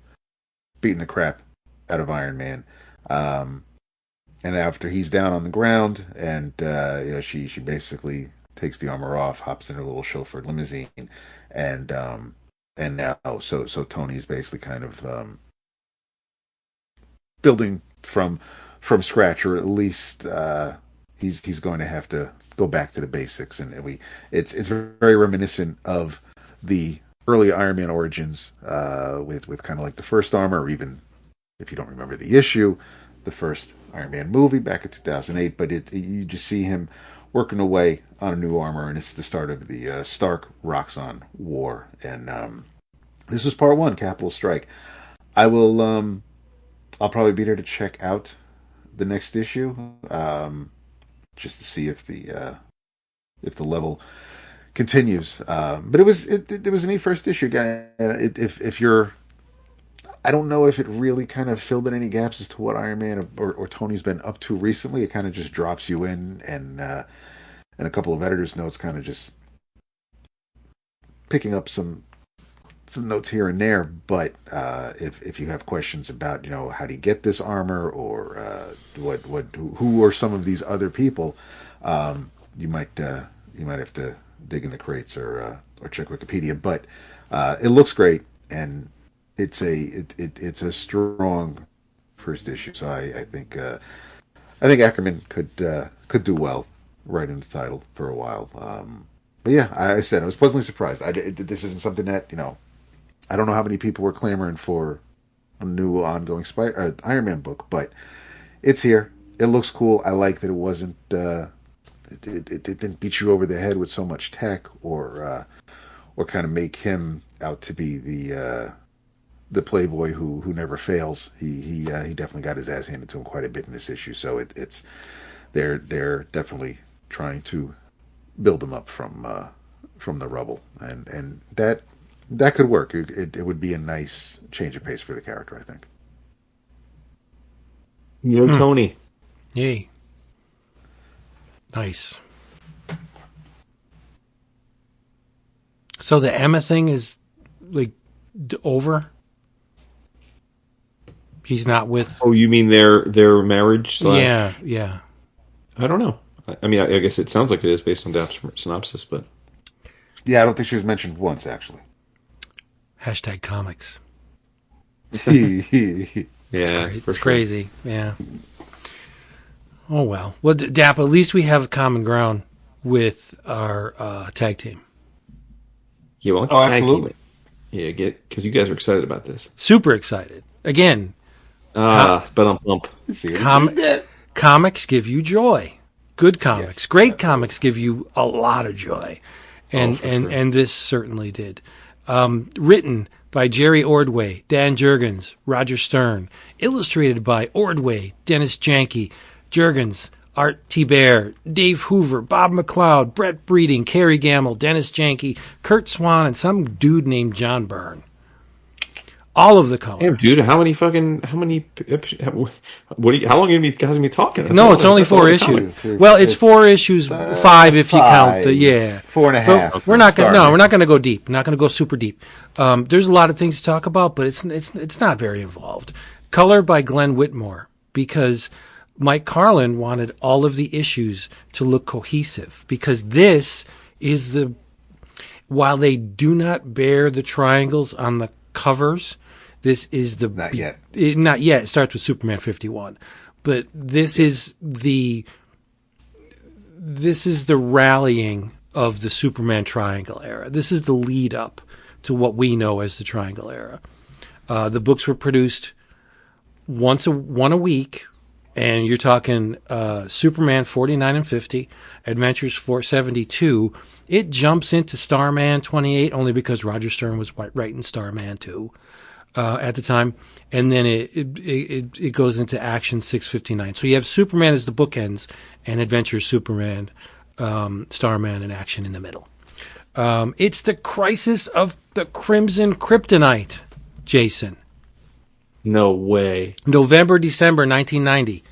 beating the crap out of Iron Man. And after he's down on the ground, and she basically takes the armor off, hops in her little chauffeured limousine, and now so Tony's basically kind of building from scratch, or at least he's going to have to go back to the basics, and it's very reminiscent of the early Iron Man origins, with kind of like the first armor, or even if you don't remember the issue, the first Iron Man movie back in 2008. But you just see him working away on a new armor, and it's the start of the Stark-Roxxon war. And this is part 1, Capital Strike. I'll probably be there to check out the next issue, just to see if the level continues. But it was a neat first issue, guy. If you're, I don't know if it really kind of filled in any gaps as to what Iron Man or Tony's been up to recently. It kind of just drops you in, and a couple of editors' notes, kind of just picking up some notes here and there. But if you have questions about, how do you get this armor, or who are some of these other people, you might have to dig in the crates or check Wikipedia. But it looks great, and it's a strong first issue. So I think Ackerman could do well writing the title for a while. But yeah, I said I was pleasantly surprised. This isn't something that, I don't know how many people were clamoring for a new ongoing Iron Man book, but it's here. It looks cool. I like that it wasn't. It didn't beat you over the head with so much tech, or kind of make him out to be the playboy who never fails. He definitely got his ass handed to him quite a bit in this issue. So they're definitely trying to build him up from the rubble, and that could work. It would be a nice change of pace for the character, I think. Tony. Yay. Nice. So the Emma thing is like over? He's not with... Oh, you mean their marriage? Yeah. I don't know. I mean, I guess it sounds like it is based on Daph's synopsis, but... Yeah, I don't think she was mentioned once, actually. # comics. Yeah, it's crazy. Yeah. Oh, well. Well, Dap, at least we have common ground with our tag team. Yeah, well, absolutely. Yeah, because you guys are excited about this. Super excited. Again. But comics give you joy. Good comics. Yes, great comics give you a lot of joy. And this certainly did. Written by Jerry Ordway, Dan Jurgens, Roger Stern. Illustrated by Ordway, Dennis Janke, Jurgens, Art T. Bear, Dave Hoover, Bob McLeod, Brett Breeding, Kerry Gamble, Dennis Janke, Kurt Swan, and some dude named John Byrne. All of the color. Damn, dude, how long are you guys gonna be talking? No, it's only 4 issues. Well, it's 4 issues, 5 if you count the 4.5. But we're not going to go deep. We're not going to go super deep. There's a lot of things to talk about, but it's not very involved. Color by Glenn Whitmore, because Mike Carlin wanted all of the issues to look cohesive, because this is while they do not bear the triangles on the covers, this is not yet. Not yet. It starts with Superman 51, but this is the rallying of the Superman Triangle era. This is the lead up to what we know as the Triangle era. The books were produced one a week, and you're talking Superman 49 and 50, Adventures 472. It jumps into Starman 28 only because Roger Stern was writing Starman 2. at the time, and then it goes into Action 659. So you have Superman as the bookends, and Adventure Superman, Starman, and Action in the middle. It's the Crisis of the Crimson Kryptonite, Jason. No way. November, December 1990.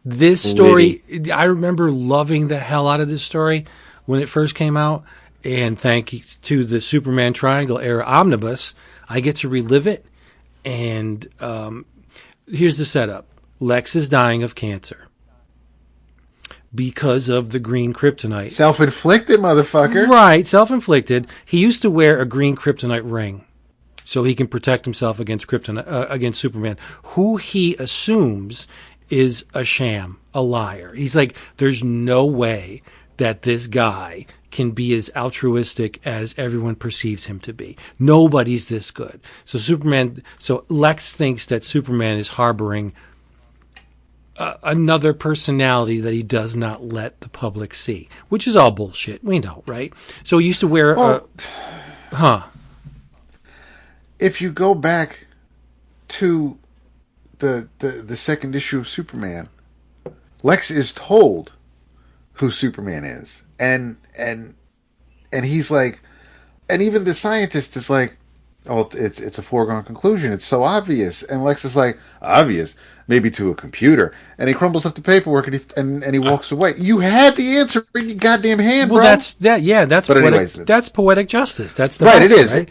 This story, I remember loving the hell out of this story when it first came out. And thank you to the Superman Triangle era omnibus, I get to relive it. And here's the setup. Lex is dying of cancer because of the green kryptonite. Self-inflicted, motherfucker. Right, self-inflicted. He used to wear a green kryptonite ring so he can protect himself against against Superman, who he assumes is a sham, a liar. He's like, there's no way that this guy can be as altruistic as everyone perceives him to be. Nobody's this good. So Lex thinks that Superman is harboring another personality that he does not let the public see, which is all bullshit. We know, right? So he used to wear If you go back to the second issue of Superman, Lex is told who Superman is. And he's like, and even the scientist is like, oh, it's a foregone conclusion. It's so obvious. And Lex is like, obvious, maybe to a computer. And he crumbles up the paperwork and he walks away. You had the answer in your goddamn hand, bro. That's poetic justice. That's the right. best, It is. Right?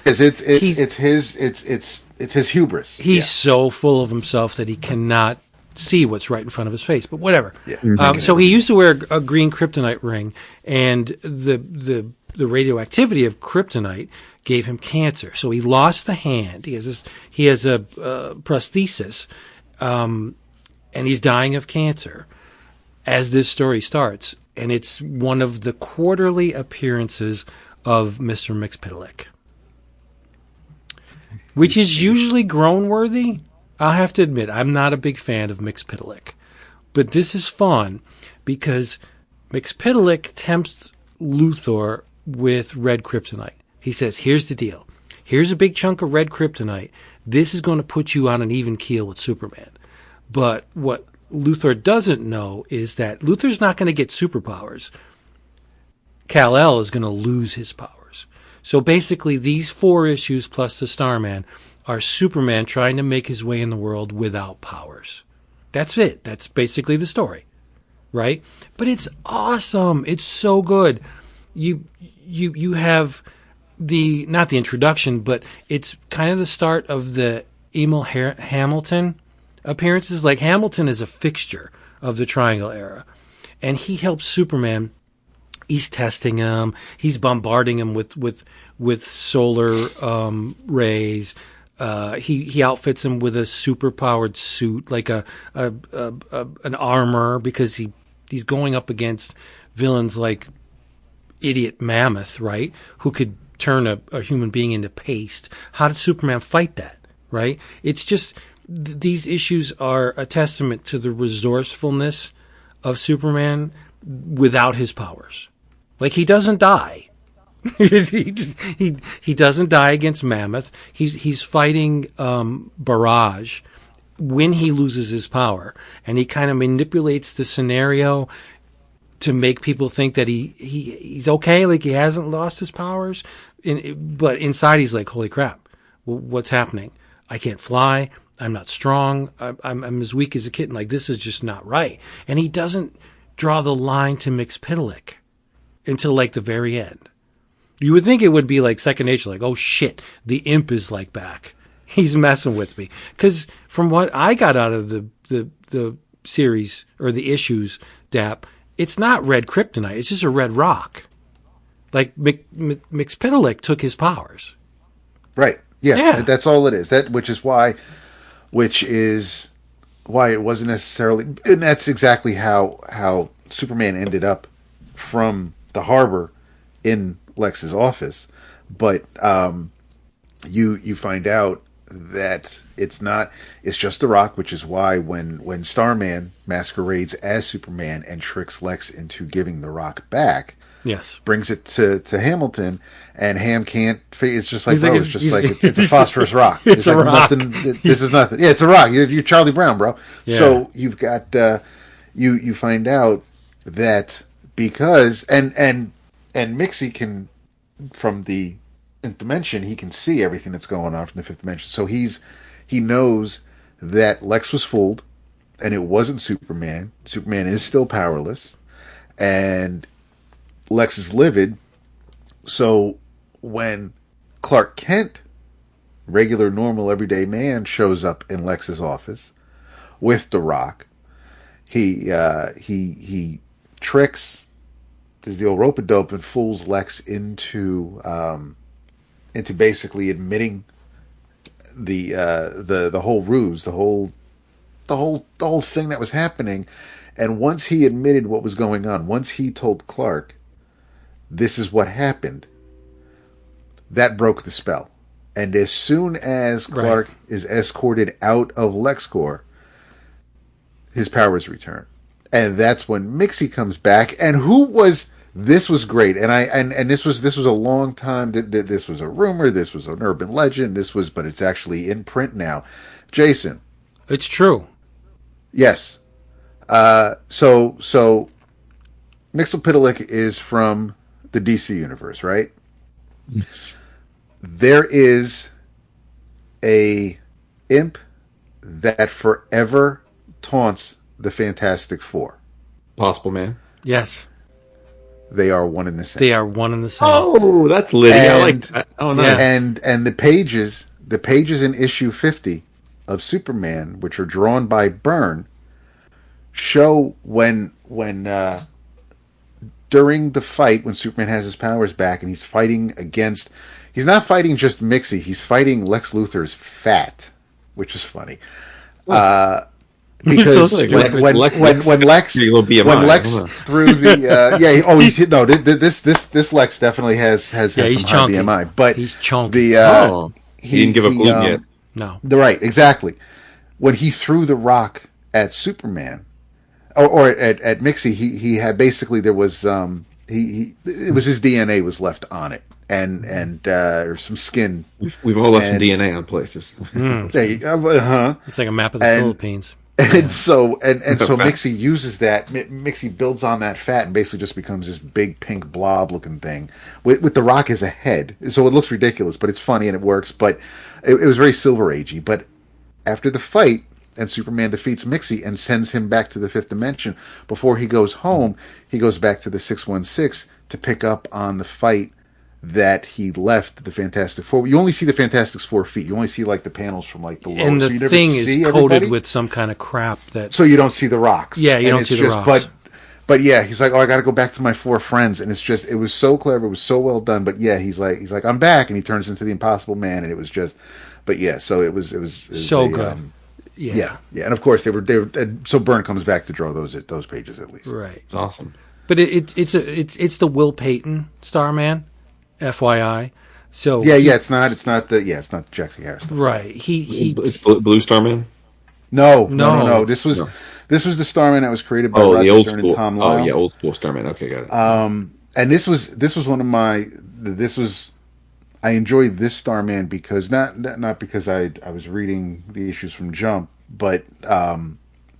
It's his hubris. He's so full of himself that he cannot see what's right in front of his face, but whatever. Yeah. So he used to wear a green kryptonite ring, and the radioactivity of kryptonite gave him cancer. So he lost the hand. He has a prosthesis, and he's dying of cancer as this story starts. And it's one of the quarterly appearances of Mr. Mxyzptlk, which is usually groan-worthy. I'll have to admit, I'm not a big fan of Mxyzptlk, but this is fun because Mxyzptlk tempts Luthor with red kryptonite. He says, here's the deal. Here's a big chunk of red kryptonite. This is going to put you on an even keel with Superman. But what Luthor doesn't know is that Luthor's not going to get superpowers. Kal-El is going to lose his powers. So basically, these 4 issues plus the Starman are Superman trying to make his way in the world without powers. That's it. That's basically the story, right? But it's awesome. It's so good. You have not the introduction, but it's kind of the start of the Emil Hamilton appearances. Like, Hamilton is a fixture of the Triangle era, and he helps Superman. He's testing him. He's bombarding him with solar rays. He outfits him with a super powered suit, like an armor, because he's going up against villains like Idiot Mammoth, right? Who could turn a human being into paste. How did Superman fight that, right? It's just, these issues are a testament to the resourcefulness of Superman without his powers. Like, he doesn't die. he doesn't die against Mammoth. He's fighting Barrage when he loses his power, and he kind of manipulates the scenario to make people think that he's okay, like he hasn't lost his powers. But inside he's like, holy crap, what's happening? I can't fly. I'm not strong. I'm as weak as a kitten. Like, this is just not right. And he doesn't draw the line to Mxyzptlk until like the very end. You would think it would be like second nature, like, oh shit, the imp is like back. He's messing with me. Because from what I got out of the series or the issues, Dap, it's not red kryptonite. It's just a red rock. Like, Mxyzptlk took his powers. Right. Yeah. That's all it is. Which is why it wasn't necessarily, and that's exactly how Superman ended up from the harbor in Lex's office. But you find out that it's just the rock, which is why when Starman masquerades as Superman and tricks Lex into giving the rock back, Yes. brings it to Hamilton, and Ham can't. It's just like, He's like, bro, it's a phosphorus rock. It's a like rock. This is nothing. Yeah, it's a rock. You're Charlie Brown, bro. Yeah. So you've got you find out that because and Mixie can, from the fifth dimension, he can see everything that's going on from the fifth dimension. So he knows that Lex was fooled, and it wasn't Superman. Superman is still powerless, and Lex is livid. So when Clark Kent, regular, normal, everyday man, shows up in Lex's office with the rock, he tricks, does the old rope-a-dope, and fools Lex into basically admitting the whole ruse, the whole thing that was happening. And once he admitted what was going on, once he told Clark, this is what happened, that broke the spell. And as soon as Clark is escorted out of LexCorp, his powers return. And that's when Mixie comes back. And this was great. And this was a long time that this was a rumor, this was an urban legend, but it's actually in print now. Jason. It's true. Yes. So Mxyzptlk is from the DC universe, right? Yes. There is a imp that forever taunts the Fantastic Four. Possible Man. Yes. They are one and the same. They are one and the same. Oh, that's litty. I like that. Oh, nice. And the pages in issue 50 of Superman, which are drawn by Byrne, show when during the fight, when Superman has his powers back and he's fighting against, he's not fighting just Mixie, he's fighting Lex Luthor's Fat, which is funny. Because so stupid. when Lex threw the this Lex definitely has some he's high chunky. BMI, but he's chunky. He didn't give a gluten yet. No. Right, exactly. When he threw the rock at Superman, or at Mixie, he had basically, there was it was his DNA was left on it, and or some skin. We've all left some DNA on places. There you go. It's like a map of the Philippines. And so Mixie uses that. Mixie builds on that fat and basically just becomes this big pink blob looking thing with the rock as a head. So it looks ridiculous, but it's funny and it works. But it was very Silver Agey. But after the fight, and Superman defeats Mixie and sends him back to the fifth dimension, before he goes home, he goes back to the 616 to pick up on the fight that he left the Fantastic Four. You only see the Fantastic Four feet. You only see like the panels from like the lower. And the so thing is coated with some kind of crap that. So you don't see the rocks. Yeah, you don't see the rocks. But yeah, he's like, oh, I got to go back to my four friends, and it was so clever, it was so well done. But yeah, he's like, I'm back, and he turns into the Impossible Man, and it was just, but yeah, so it was so good. Yeah, and of course they were. So Byrne comes back to draw those pages at least. Right, it's awesome. But it's the Will Payton Starman, FYI. So it's not the Jackson Harrison. Right, it's Blue Starman. No. This was the Starman that was created by Roger Stern and Tom Lyle. Oh yeah, old school Starman. Okay, got it. And this was one of my. I enjoyed this Starman because not because I was reading the issues from Jump, but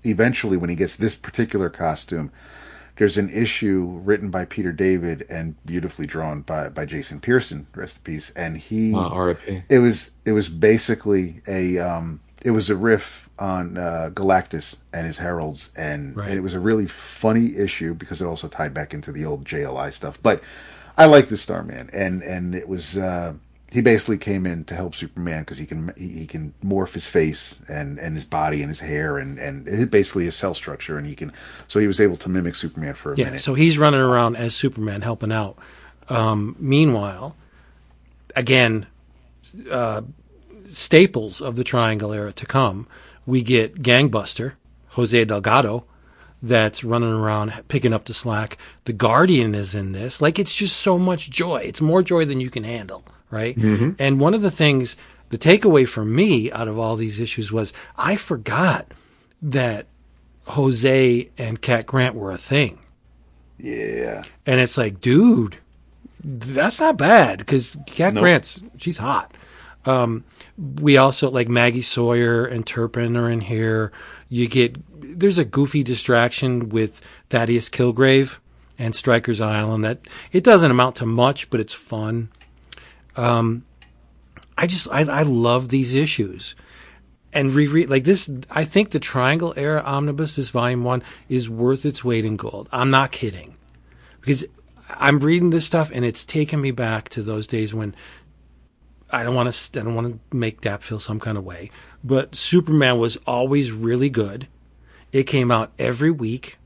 eventually when he gets this particular costume, there's an issue written by Peter David and beautifully drawn by Jason Pearson, rest in peace. And R.I.P. It was basically it was a riff on Galactus and his heralds, and it was a really funny issue because it also tied back into the old JLI stuff. But I like the Starman, and it was he basically came in to help Superman because he can morph his face and his body and his hair and it basically his cell structure, and he was able to mimic Superman for a minute. So he's running around as Superman helping out. Meanwhile, again, staples of the Triangle era to come, we get Gangbuster, Jose Delgado, that's running around picking up the slack. The Guardian is in this. Like, it's just so much joy. It's more joy than you can handle, right? Mm-hmm. And one of the things, the takeaway for me out of all these issues was I forgot that Jose and Cat Grant were a thing. Yeah. And it's like, dude, that's not bad because Cat Grant's, she's hot. We also like Maggie Sawyer and Turpin are in here. There's a goofy distraction with Thaddeus Kilgrave and Stryker's Island that it doesn't amount to much, but it's fun. I love these issues. And reread like this, I think the Triangle Era Omnibus, this volume 1, is worth its weight in gold. I'm not kidding, because I'm reading this stuff and it's taken me back to those days when I don't want to make Dap feel some kind of way, but Superman was always really good. It came out every week.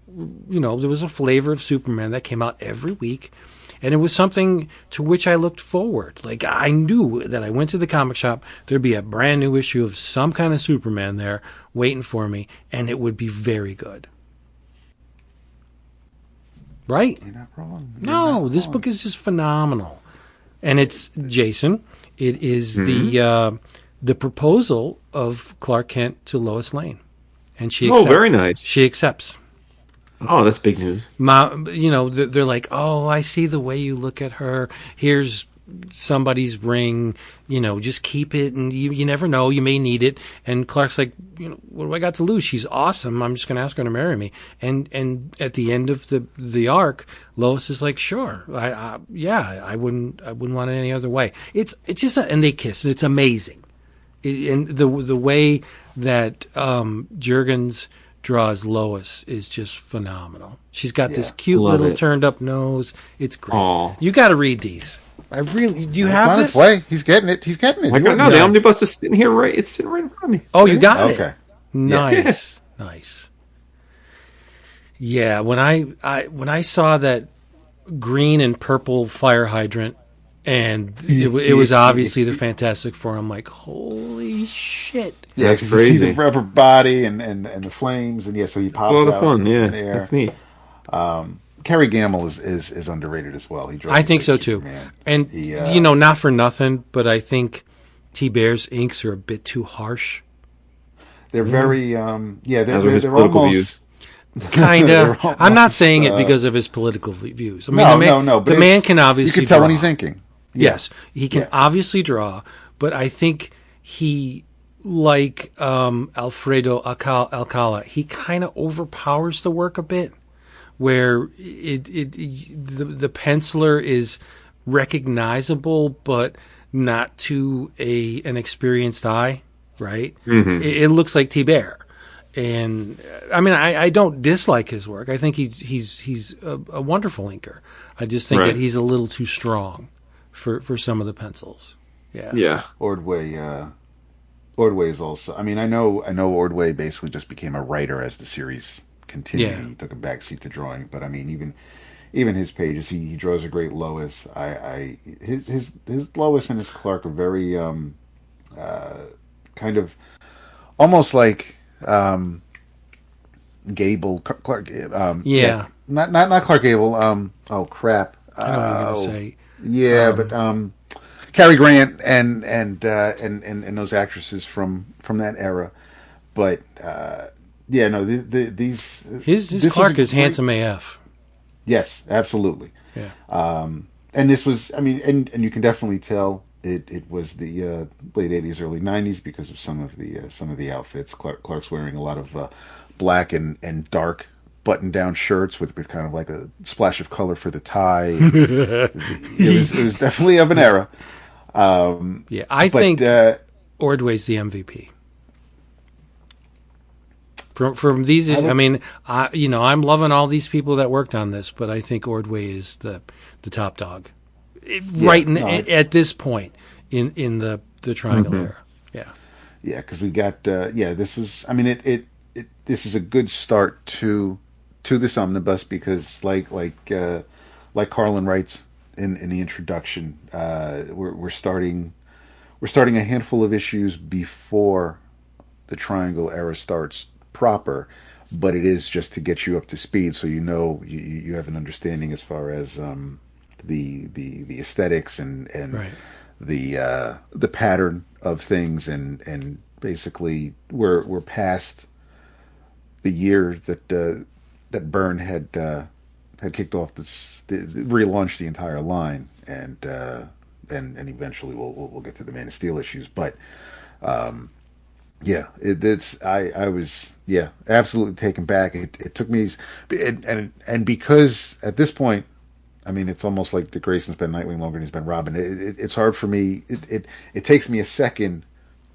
You know, there was a flavor of Superman that came out every week. And it was something to which I looked forward. Like, I knew that I went to the comic shop, there'd be a brand new issue of some kind of Superman there waiting for me, and it would be very good. Right? You're not wrong. This book is just phenomenal. And it's, Jason, it is the proposal of Clark Kent to Lois Lane. And she accepts. Oh, very nice. She accepts. Oh, that's big news. They're like, oh, I see the way you look at her. Here's somebody's ring. Just keep it, and you never know, you may need it. And Clark's like, what do I got to lose? She's awesome. I'm just going to ask her to marry me. And at the end of the arc, Lois is like, sure, I wouldn't want it any other way. It's just, and they kiss, and it's amazing. And the way that Jurgens draws Lois is just phenomenal. She's got this cute little turned up nose. It's great. Aww. You got to read these. Do you have this? On its way. He's getting it. The omnibus is sitting here it's sitting right in front of me. Oh, you got it. Okay. Nice. Nice. Yeah, when I saw that green and purple fire hydrant, and it was obviously the Fantastic Four, I'm like, holy shit. Yeah, that's crazy. You see the rubber body and the flames, and so he pops out. A lot of fun, in the air. That's neat. Kerry Gamble is underrated as well. I think so too. And not for nothing, but I think T. Bear's inks are a bit too harsh. They're very they're political almost views. Kind of. I'm not saying it because of his political views. I mean, no. But the man can obviously you can tell draw. when he's inking. Yes, he can obviously draw, but I think he, like Alfredo Alcala, he kind of overpowers the work a bit, where the penciler is recognizable, but not to an experienced eye, right? Mm-hmm. It looks like T. Bear. And I mean, I don't dislike his work. I think he's a wonderful inker. I just think that he's a little too strong for some of the pencils. Yeah. Ordway is also. I mean, I know Ordway basically just became a writer as the series continued. Yeah. He took a backseat to drawing, but I mean, even his pages, he draws a great Lois. His Lois and his Clark are very kind of almost like Gable Clark. Not Clark Gable. Oh crap! I know what you're gonna say. Yeah, but Cary Grant and those actresses from that era. But these his Clark is handsome AF. Yes, absolutely. Yeah. And this was, I mean, and you can definitely tell it was the late '80s, early '90s because of some of the outfits. Clark's wearing a lot of black and dark button-down shirts with kind of like a splash of color for the tie. It was definitely of an era. I think Ordway's the MVP. From these, I'm loving all these people that worked on this, but I think Ordway is the top dog, at this point in the Triangle era. Yeah, because we got this was. I mean, this is a good start to this omnibus because like Carlin writes in the introduction, we're starting a handful of issues before the Triangle era starts proper, but it is just to get you up to speed so you have an understanding as far as the aesthetics and the pattern of things and basically we're past the year that Byrne had had kicked off relaunched the entire line, and eventually we'll get to the Man of Steel issues, but yeah, I was absolutely taken back. It took me, and because at this point, I mean, it's almost like Dick Grayson's been Nightwing longer than he's been Robin. It's hard for me. It takes me a second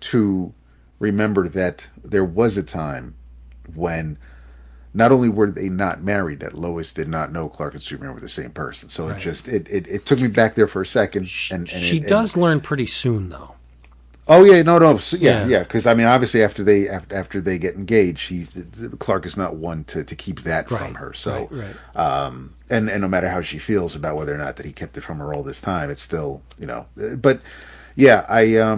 to remember that there was a time when not only were they not married, that Lois did not know Clark and Superman were the same person. So right. It took me back there for a second. And she does learn pretty soon, though. Oh yeah, no, so, yeah. Because I mean, obviously, after they get engaged, Clark is not one to keep that from her. So, right. And no matter how she feels about whether or not that he kept it from her all this time, it's still, But yeah, I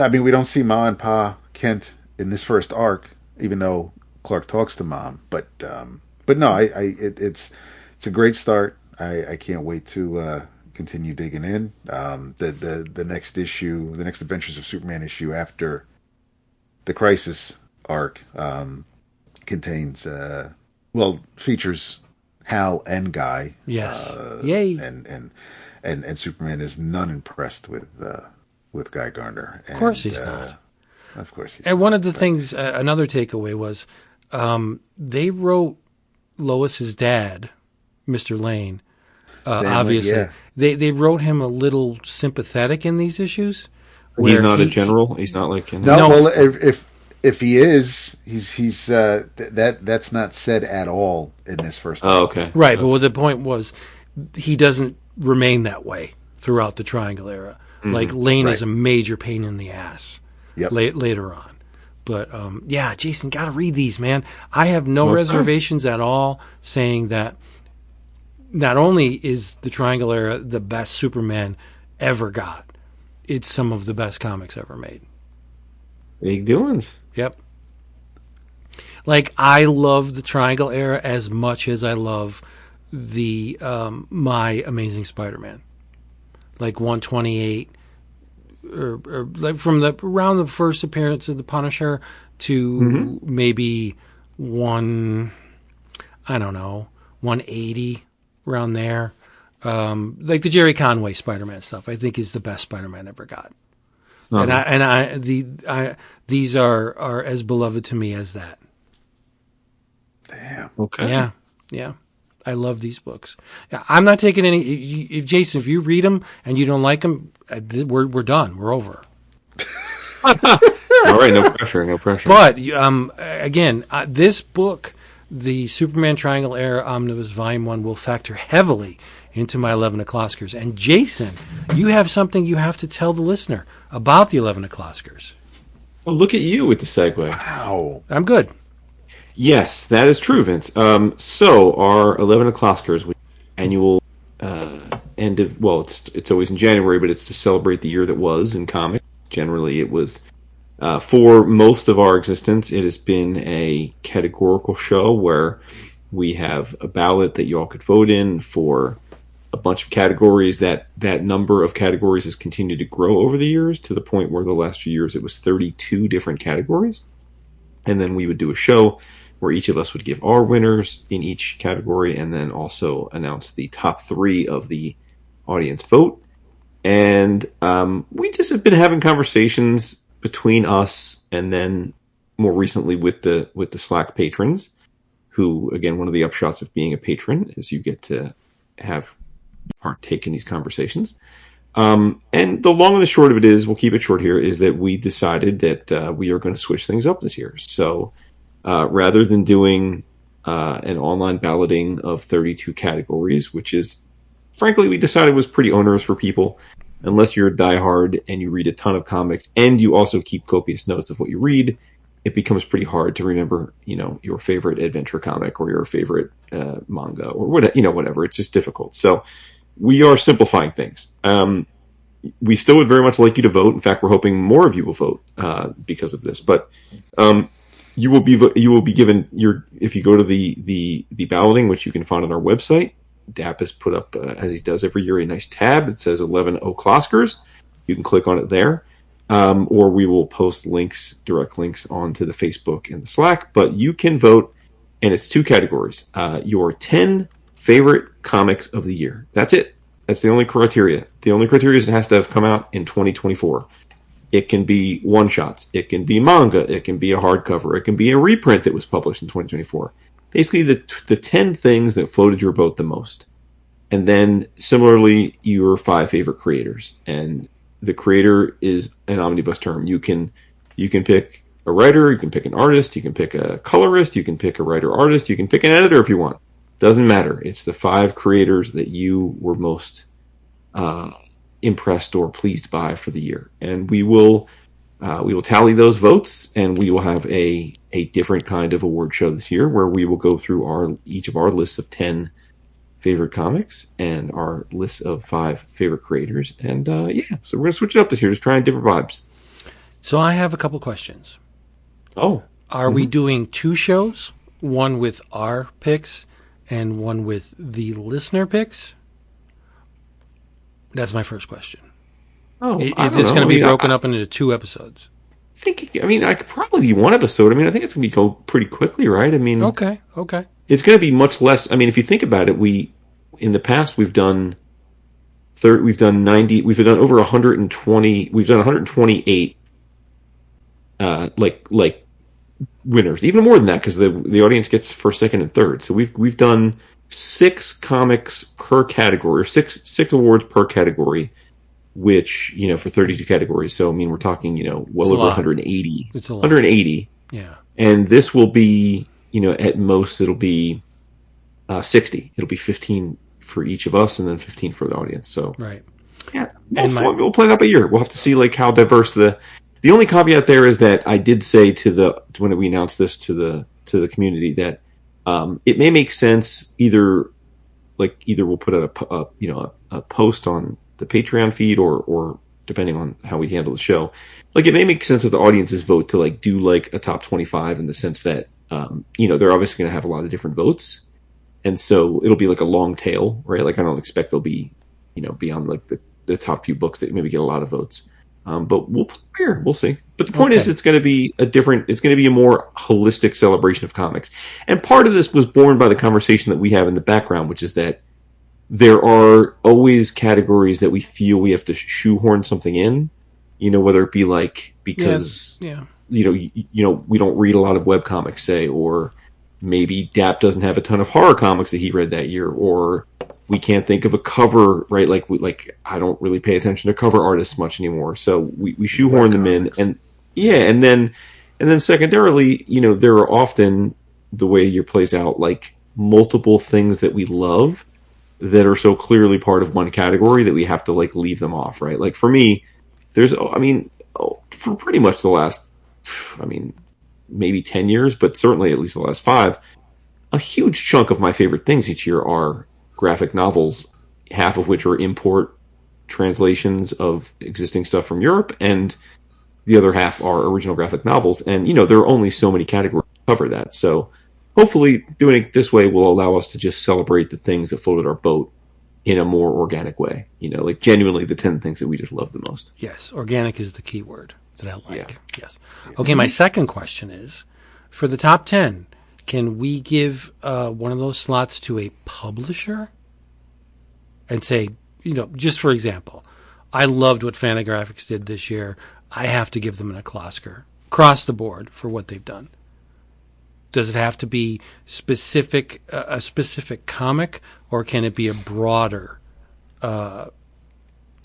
mean, we don't see Ma and Pa Kent in this first arc, even though Clark talks to Mom. But no, it's a great start. I can't wait to continue digging in. The next issue, the next Adventures of Superman issue after the Crisis arc, contains features Hal and Guy. Yes, yay! And Superman is none impressed with Guy Gardner. Of course he's not. Of course. And one of the things, another takeaway was, they wrote Lois's dad, Mr. Lane. Obviously, yeah. They wrote him a little sympathetic in these issues. He's not a general. He's not like no. Well, if he is, he's that's not said at all in this first. Oh, okay. Right, but the point was, he doesn't remain that way throughout the Triangle era. Mm-hmm. Like Lane is a major pain in the ass. Yep. Later on. But Jason, got to read these, man. I have no reservations at all saying that. Not only is the Triangle era the best Superman ever got, it's some of the best comics ever made. Big doings. Yep. Like, I love the Triangle era as much as I love the My Amazing Spider-Man. Like 128, or like from around the first appearance of the Punisher to maybe 180. Around there, like the Jerry Conway Spider-Man stuff, I think is the best Spider-Man ever got, these are as beloved to me as that. Damn. Okay. Yeah. I love these books. I'm not taking any. If Jason, if you read them and you don't like them, we're done. We're over. All right, no pressure. But again, this book. The Superman Triangle Era Omnibus Volume 1 will factor heavily into my 11 o'clockers. And Jason, you have something you have to tell the listener about the 11 o'clockers. Oh, look at you with the segue. Wow. I'm good. Yes, that is true, Vince. So our 11 o'clockers, annual end of, it's always in January, but it's to celebrate the year that was in comics. Generally, it was for most of our existence, it has been a categorical show where we have a ballot that you all could vote in for a bunch of categories. That number of categories has continued to grow over the years to the point where the last few years it was 32 different categories. And then we would do a show where each of us would give our winners in each category and then also announce the top 3 of the audience vote. And we just have been having conversations between us and then more recently with the Slack patrons, who, again, one of the upshots of being a patron is you get to have partake in these conversations. And the long and the short of it is, we'll keep it short here, is that we decided that we are going to switch things up this year. So rather than doing an online balloting of 32 categories, which is, frankly, we decided was pretty onerous for people, unless you're a diehard and you read a ton of comics and you also keep copious notes of what you read, it becomes pretty hard to remember, your favorite adventure comic or your favorite manga or whatever. It's just difficult. So we are simplifying things. We still would very much like you to vote. In fact, we're hoping more of you will vote because of this. But you will be given if you go to the balloting, which you can find on our website. DAP has put up, as he does every year, a nice tab that says 11 O'Clockers. You can click on it there. Or we will post direct links onto the Facebook and the Slack. But you can vote, and it's 2 categories. Your 10 favorite comics of the year. That's it. That's the only criteria. The only criteria is it has to have come out in 2024. It can be one-shots. It can be manga. It can be a hardcover. It can be a reprint that was published in 2024. Basically, the 10 things that floated your boat the most. And then, similarly, your 5 favorite creators. And the creator is an omnibus term. You can pick a writer, you can pick an artist, you can pick a colorist, you can pick a writer-artist, you can pick an editor if you want. Doesn't matter. It's the 5 creators that you were most impressed or pleased by for the year, and we will tally those votes, and we will have a different kind of award show this year where we will go through each of our lists of 10 favorite comics and our lists of 5 favorite creators, and so we're gonna switch it up this year, just trying different vibes. So I have a couple questions. Are we doing 2 shows, one with our picks and one with the listener picks? That's my first question. Is this going to be broken up into 2 episodes? I could probably be 1 episode. I think it's going to go pretty quickly, right? Okay. It's going to be much less. If you think about it, in the past we've done 90, we've done over 120, we've done 128 like winners, even more than that, because the audience gets first, second, and third. So we've done 6 comics per category, or six awards per category, which, for 32 categories. So we're talking, well over 180. It's a lot. 180. Yeah. And this will be, at most it'll be 60. It'll be 15 for each of us, and then 15 for the audience. So right. Yeah, we'll play that by ear. We'll have to see how diverse the only caveat there is that I did say when we announced this to the community that it may make sense either we'll put out a post on the Patreon feed or depending on how we handle the show, it may make sense that the audience's vote to do a top 25, in the sense that they're obviously going to have a lot of different votes, and so it'll be a long tail, right? I don't expect they'll be beyond the top few books that maybe get a lot of votes. But we'll play here. We'll see. But the point is, it's going to be a more holistic celebration of comics. And part of this was born by the conversation that we have in the background, which is that there are always categories that we feel we have to shoehorn something in, whether it be because, we don't read a lot of webcomics, say, or maybe Dap doesn't have a ton of horror comics that he read that year, or we can't think of a cover, right? I don't really pay attention to cover artists much anymore, so we shoehorn them in, and then secondarily, there are often, the way your plays out, multiple things that we love that are so clearly part of one category that we have to leave them off, right? For me, there's, for pretty much the last, maybe 10 years, but certainly at least the last 5, a huge chunk of my favorite things each year are graphic novels, half of which are import translations of existing stuff from Europe, and the other half are original graphic novels. And, there are only so many categories to cover that. So hopefully doing it this way will allow us to just celebrate the things that floated our boat in a more organic way. Genuinely the 10 things that we just love the most. Yes, organic is the key word that I like. Yeah. Yes. Okay, my second question is, for the top 10, can we give one of those slots to a publisher and say, just for example, I loved what Fantagraphics did this year. I have to give them an Oscar across the board for what they've done. Does it have to be a specific comic, or can it be a broader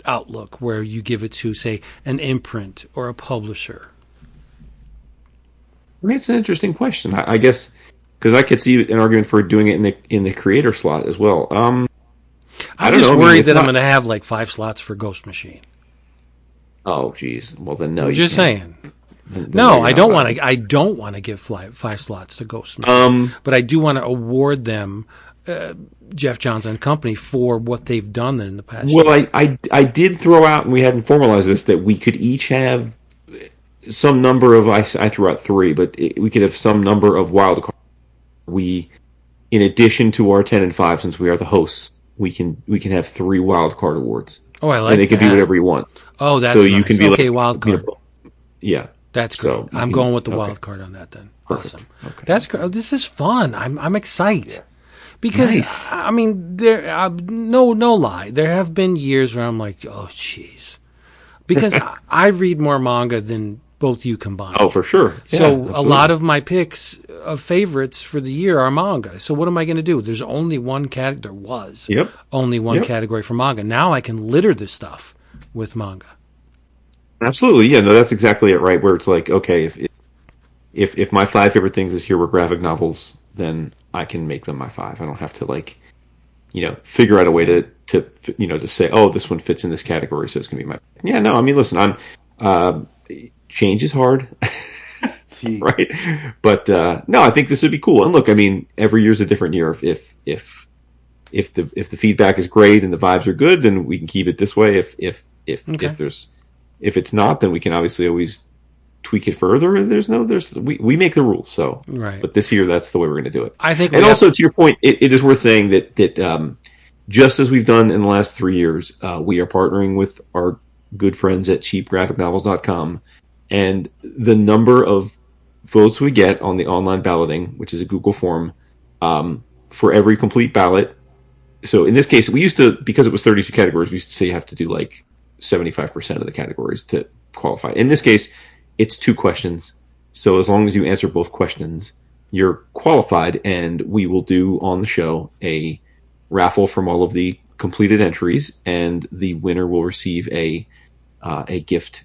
outlook where you give it to, say, an imprint or a publisher? It's an interesting question. I guess, because I could see an argument for doing it in the creator slot as well. I'm just worried that I'm going to have 5 slots for Ghost Machine. Oh, geez. Well, then no. I'm just saying. No, I don't want to. I don't want to give 5 slots to Ghost Machine, but I do want to award them, Jeff Johns and company, for what they've done in the past. Well, I did throw out, and we hadn't formalized this, that we could each have some number of. I threw out 3, but we could have some number of wild cards. We, in addition to our 10 and 5, since we are the hosts, we can have 3 wild card awards. Oh, I like that. And they can be whatever you want. Oh, that's so nice. You can be okay. Wild card. Yeah. That's great. So I'm going with the wild card on that then. Perfect. Awesome. Okay. That's great. This is fun. I'm excited. Yeah. Because Nice. I mean, no lie. There have been years where I'm like, oh, jeez, because I read more manga than both you combined. Oh, for sure. Yeah, So absolutely. a lot of my picks of favorites for the year are manga. So what am I going to do? There's only one category. There was only one category for manga. Now I can litter this stuff with manga. Absolutely, yeah. No, that's exactly it, right? Where it's like, okay, if my 5 favorite things this year were graphic novels, then I can make them my 5. I don't have to figure out a way to say, oh, this one fits in this category, so it's gonna be my. Yeah, no, I mean, listen, change is hard, right? But no, I think this would be cool. And look, I mean, every year's a different year. If the feedback is great and the vibes are good, then we can keep it this way. If it's not, then we can obviously always tweak it further. We make the rules. So, right. But this year, that's the way we're going to do it. I think, and also to your point, it is worth saying that just as we've done in the last 3 years, we are partnering with our good friends at cheapgraphicnovels.com, and the number of votes we get on the online balloting, which is a Google form, for every complete ballot. So in this case, we used to, because it was 32 categories, we used to say you have to do like 75% of the categories to qualify. In this case, it's 2 questions. So as long as you answer both questions, you're qualified, and we will do on the show a raffle from all of the completed entries, and the winner will receive a gift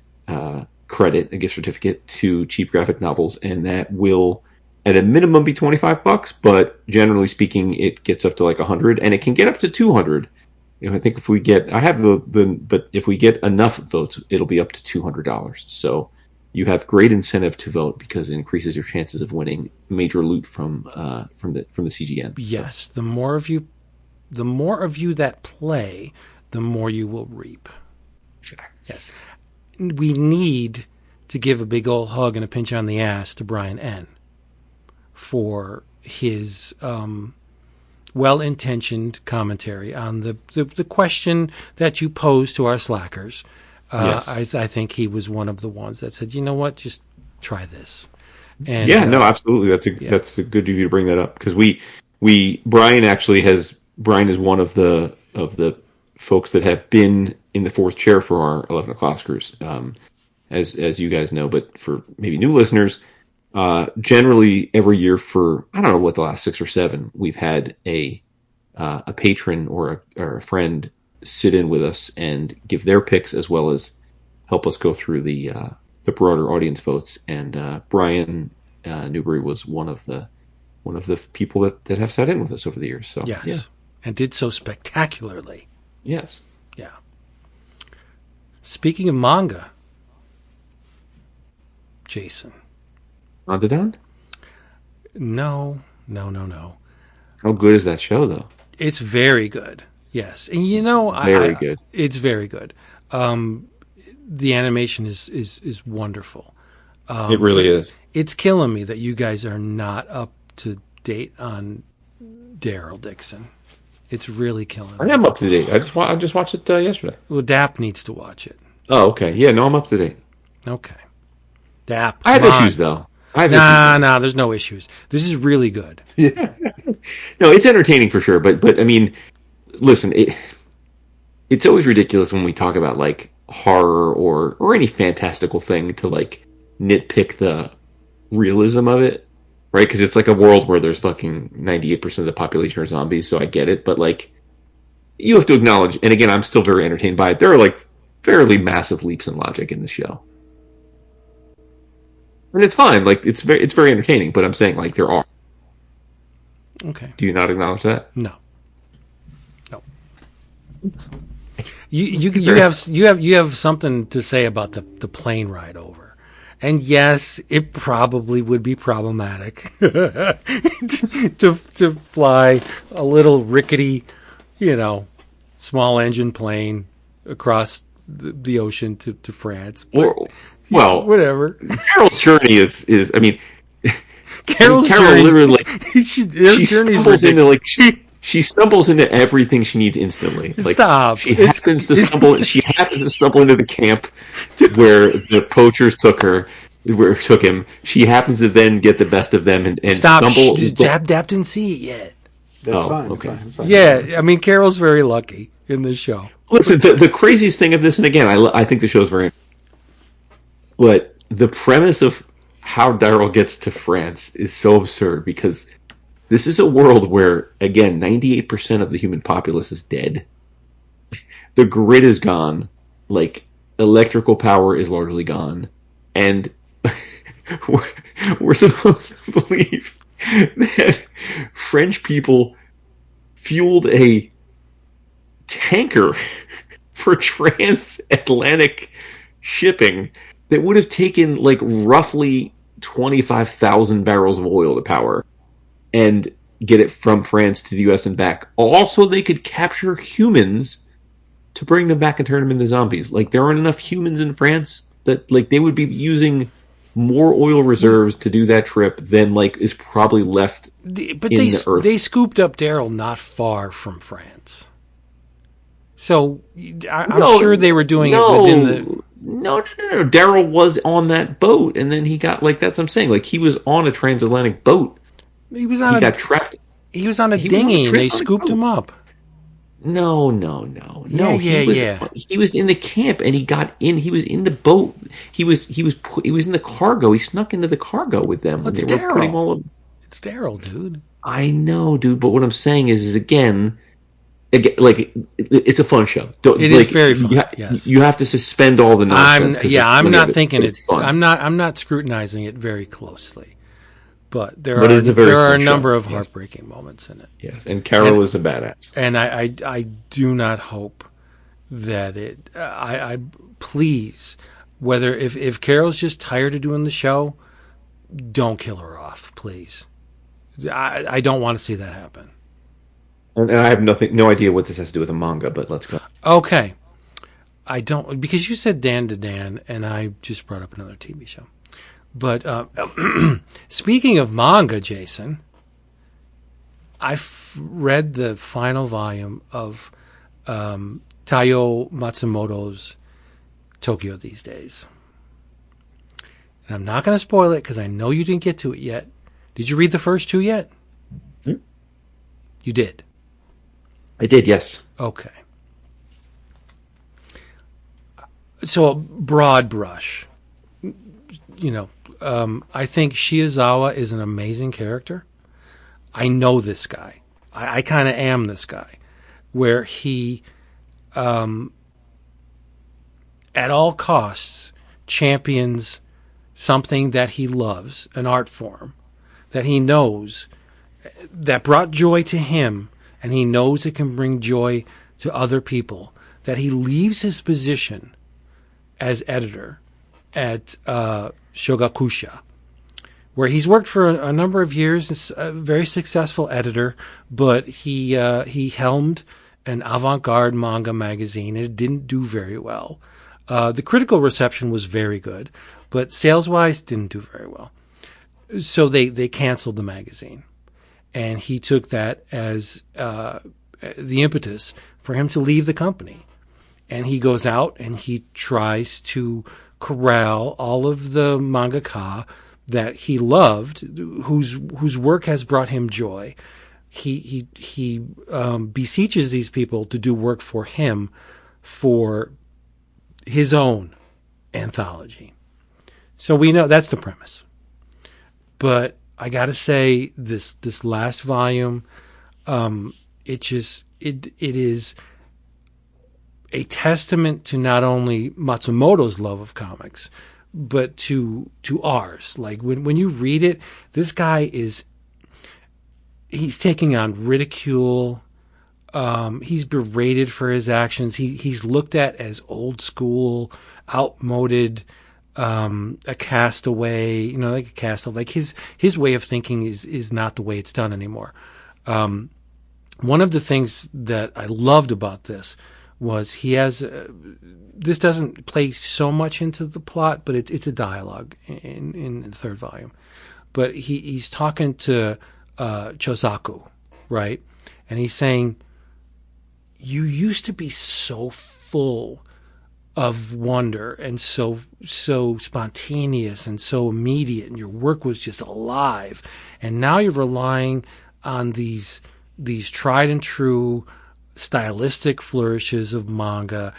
credit, a gift certificate to Cheap Graphic Novels, and that will at a minimum be $25, but generally speaking, it gets up to like 100, and it can get up to 200. I think if we get, but if we get enough votes, it'll be up to $200. So you have great incentive to vote because it increases your chances of winning major loot from the CGN. Yes, so. the more of you that play, the more you will reap. Facts. Yes, we need to give a big old hug and a pinch on the ass to Brian N. for his well-intentioned commentary on the question that you posed to our slackers. Yes. I think he was one of the ones that said, you know what, just try this. And, no, absolutely. That's good of you to bring that up, because Brian is one of the folks that have been in the 4th chair for our 11 o'clock screws, as you guys know, but for maybe new listeners, generally every year for, I don't know what, the last 6 or 7, we've had a patron or a friend sit in with us and give their picks, as well as help us go through the broader audience votes. And Brian Newbury was one of the people that have sat in with us over the years. So yes, yeah. And did so spectacularly. Yes. Yeah. Speaking of manga, Jason. Andadon? No. How good is that show, though? It's very good. Yes, and very good. It's very good. The animation is wonderful. It really is. It's killing me that you guys are not up to date on Daryl Dixon. It's really killing me. I am up to date. I just watched it yesterday. Well, Dap needs to watch it. Oh, okay. Yeah, no, I'm up to date. Okay. Dap. I have issues, though. Nah, there's no issues. This is really good. Yeah. No, it's entertaining for sure, but I mean, listen, it's always ridiculous when we talk about like horror or any fantastical thing to like nitpick the realism of it, right? Because it's like a world where there's fucking 98% of the population are zombies, so I get it, but like you have to acknowledge, and again, I'm still very entertained by it, there are like fairly massive leaps in logic in the show. And it's fine, like it's very entertaining, but I'm saying like there are. Okay. Do you not acknowledge that? No. You have something to say about the plane ride over. And yes, it probably would be problematic to fly a little rickety, small engine plane across the ocean to France. But, well, whatever. Carol's journey is I mean, Carol literally she stumbles into everything she needs instantly. Like, stop. She happens to stumble into the camp where the poachers took him. She happens to then get the best of them and stop. stumble. Dap didn't see it yet. That's Oh, fine. okay. It's fine. Yeah, I mean, Carol's very lucky in this show. Listen, the craziest thing of this, and again, I think the show's very... But the premise of how Daryl gets to France is so absurd, because this is a world where, again, 98% of the human populace is dead. The grid is gone. Like, electrical power is largely gone. And we're supposed to believe that French people fueled a tanker for transatlantic shipping that would have taken like roughly 25,000 barrels of oil to power and get it from France to the US and back. Also, they could capture humans to bring them back and turn them into zombies. Like, there aren't enough humans in France that, like, they would be using more oil reserves to do that trip than, like, is probably left But in the earth. they scooped up Daryl not far from France. So I'm sure they were doing it within the... No. Daryl was on that boat, and then he got, like, that's what I'm saying. Like, he was on a transatlantic boat. He got trapped. He was on a dinghy, and they scooped him up. No. He was in the camp, and he got in. He was in the boat. He was in the cargo. He snuck into the cargo with them. Well, it's they were putting all of... It's Daryl, dude. I know, dude. But what I'm saying is again, like, it's a fun show. It is very fun. Yes. You have to suspend all the nonsense. I'm not thinking it. Fun. I'm not scrutinizing it very closely. But there it's a very are a fun number show. of heartbreaking moments in it. Yes, and Carol is a badass. And I do not hope that it. I please, whether if Carol's just tired of doing the show, don't kill her off, please. I don't want to see that happen. And I have no idea what this has to do with a manga, but let's go. Okay, I don't, because you said Dan to Dan, and I just brought up another TV show. But speaking of manga, Jason, I've read the final volume of Taiyo Matsumoto's Tokyo These Days. And I'm not going to spoil it because I know you didn't get to it yet. Did you read the first two yet? You did? I did, yes. Okay. So a broad brush. You know, I think Shiozawa is an amazing character. I know this guy. I kind of am this guy, where he, at all costs, champions something that he loves, an art form that he knows that brought joy to him, and he knows it can bring joy to other people, that he leaves his position as editor at Shogakusha, where he's worked for a number of years, as a very successful editor, but he helmed an avant-garde manga magazine, and it didn't do very well. The critical reception was very good, but sales-wise didn't do very well. So they canceled the magazine, and he took that as the impetus for him to leave the company. And he goes out and he tries to corral all of the mangaka that he loved, whose work has brought him joy. He beseeches these people to do work for him for his own anthology. So we know that's the premise. But I got to say, this last volume, it is a testament to not only Matsumoto's love of comics, but to ours. Like when you read it, this guy he's taking on ridicule. He's berated for his actions. He's looked at as old school, outmoded, a castaway, like a castaway. Like his way of thinking is not the way it's done anymore. One of the things that I loved about this was he has, this doesn't play so much into the plot, but it's a dialogue in the third volume. But he's talking to Chosaku, right? And he's saying, you used to be so full of wonder and so spontaneous and so immediate, and your work was just alive. And now you're relying on these these tried and true stylistic flourishes of manga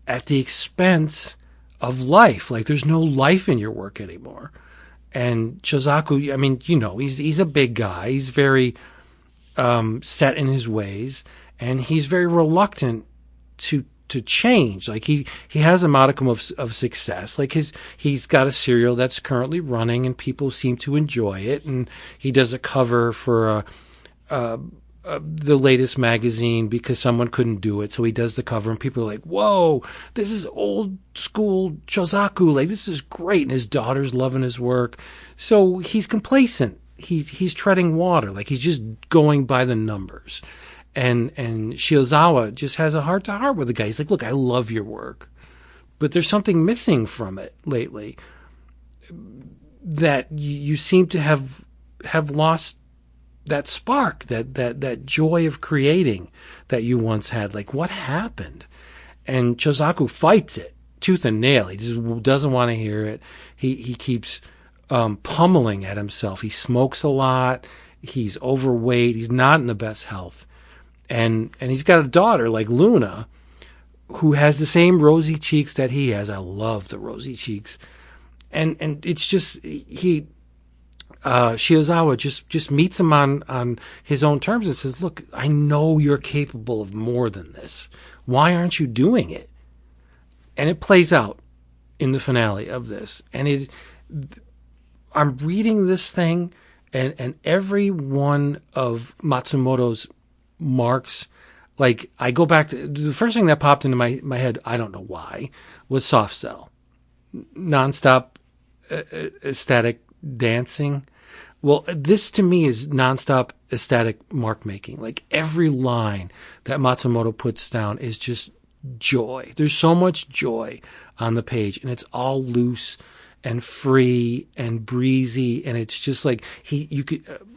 at the expense of life. Like, there's no life in your work anymore. And Chozaku, I mean, he's a big guy. He's very set in his ways, and he's very reluctant to change. Like, he has a modicum of success. Like, he's got a serial that's currently running, and people seem to enjoy it. And he does a cover for the latest magazine because someone couldn't do it, so he does the cover, and people are like, "Whoa, this is old school Chozaku! Like, this is great!" And his daughter's loving his work, so he's complacent. He's treading water, like he's just going by the numbers. And Shiozawa just has a heart-to-heart with the guy. He's like, "Look, I love your work, but there's something missing from it lately. That you seem to have lost that spark, that joy of creating that you once had. Like, what happened?" And Chozaku fights it tooth and nail. He just doesn't want to hear it. He keeps pummeling at himself. He smokes a lot. He's overweight. He's not in the best health. And he's got a daughter like Luna, who has the same rosy cheeks that he has. I love the rosy cheeks. And it's just, Shiozawa just meets him on his own terms and says, "Look, I know you're capable of more than this. Why aren't you doing it?" And it plays out in the finale of this. And I'm reading this thing, and every one of Matsumoto's marks, like, I go back to the first thing that popped into my head, I don't know why, was soft cell. Nonstop ecstatic dancing. Well, this to me is nonstop ecstatic mark making. Like, every line that Matsumoto puts down is just joy. There's so much joy on the page, and it's all loose and free and breezy, and it's just like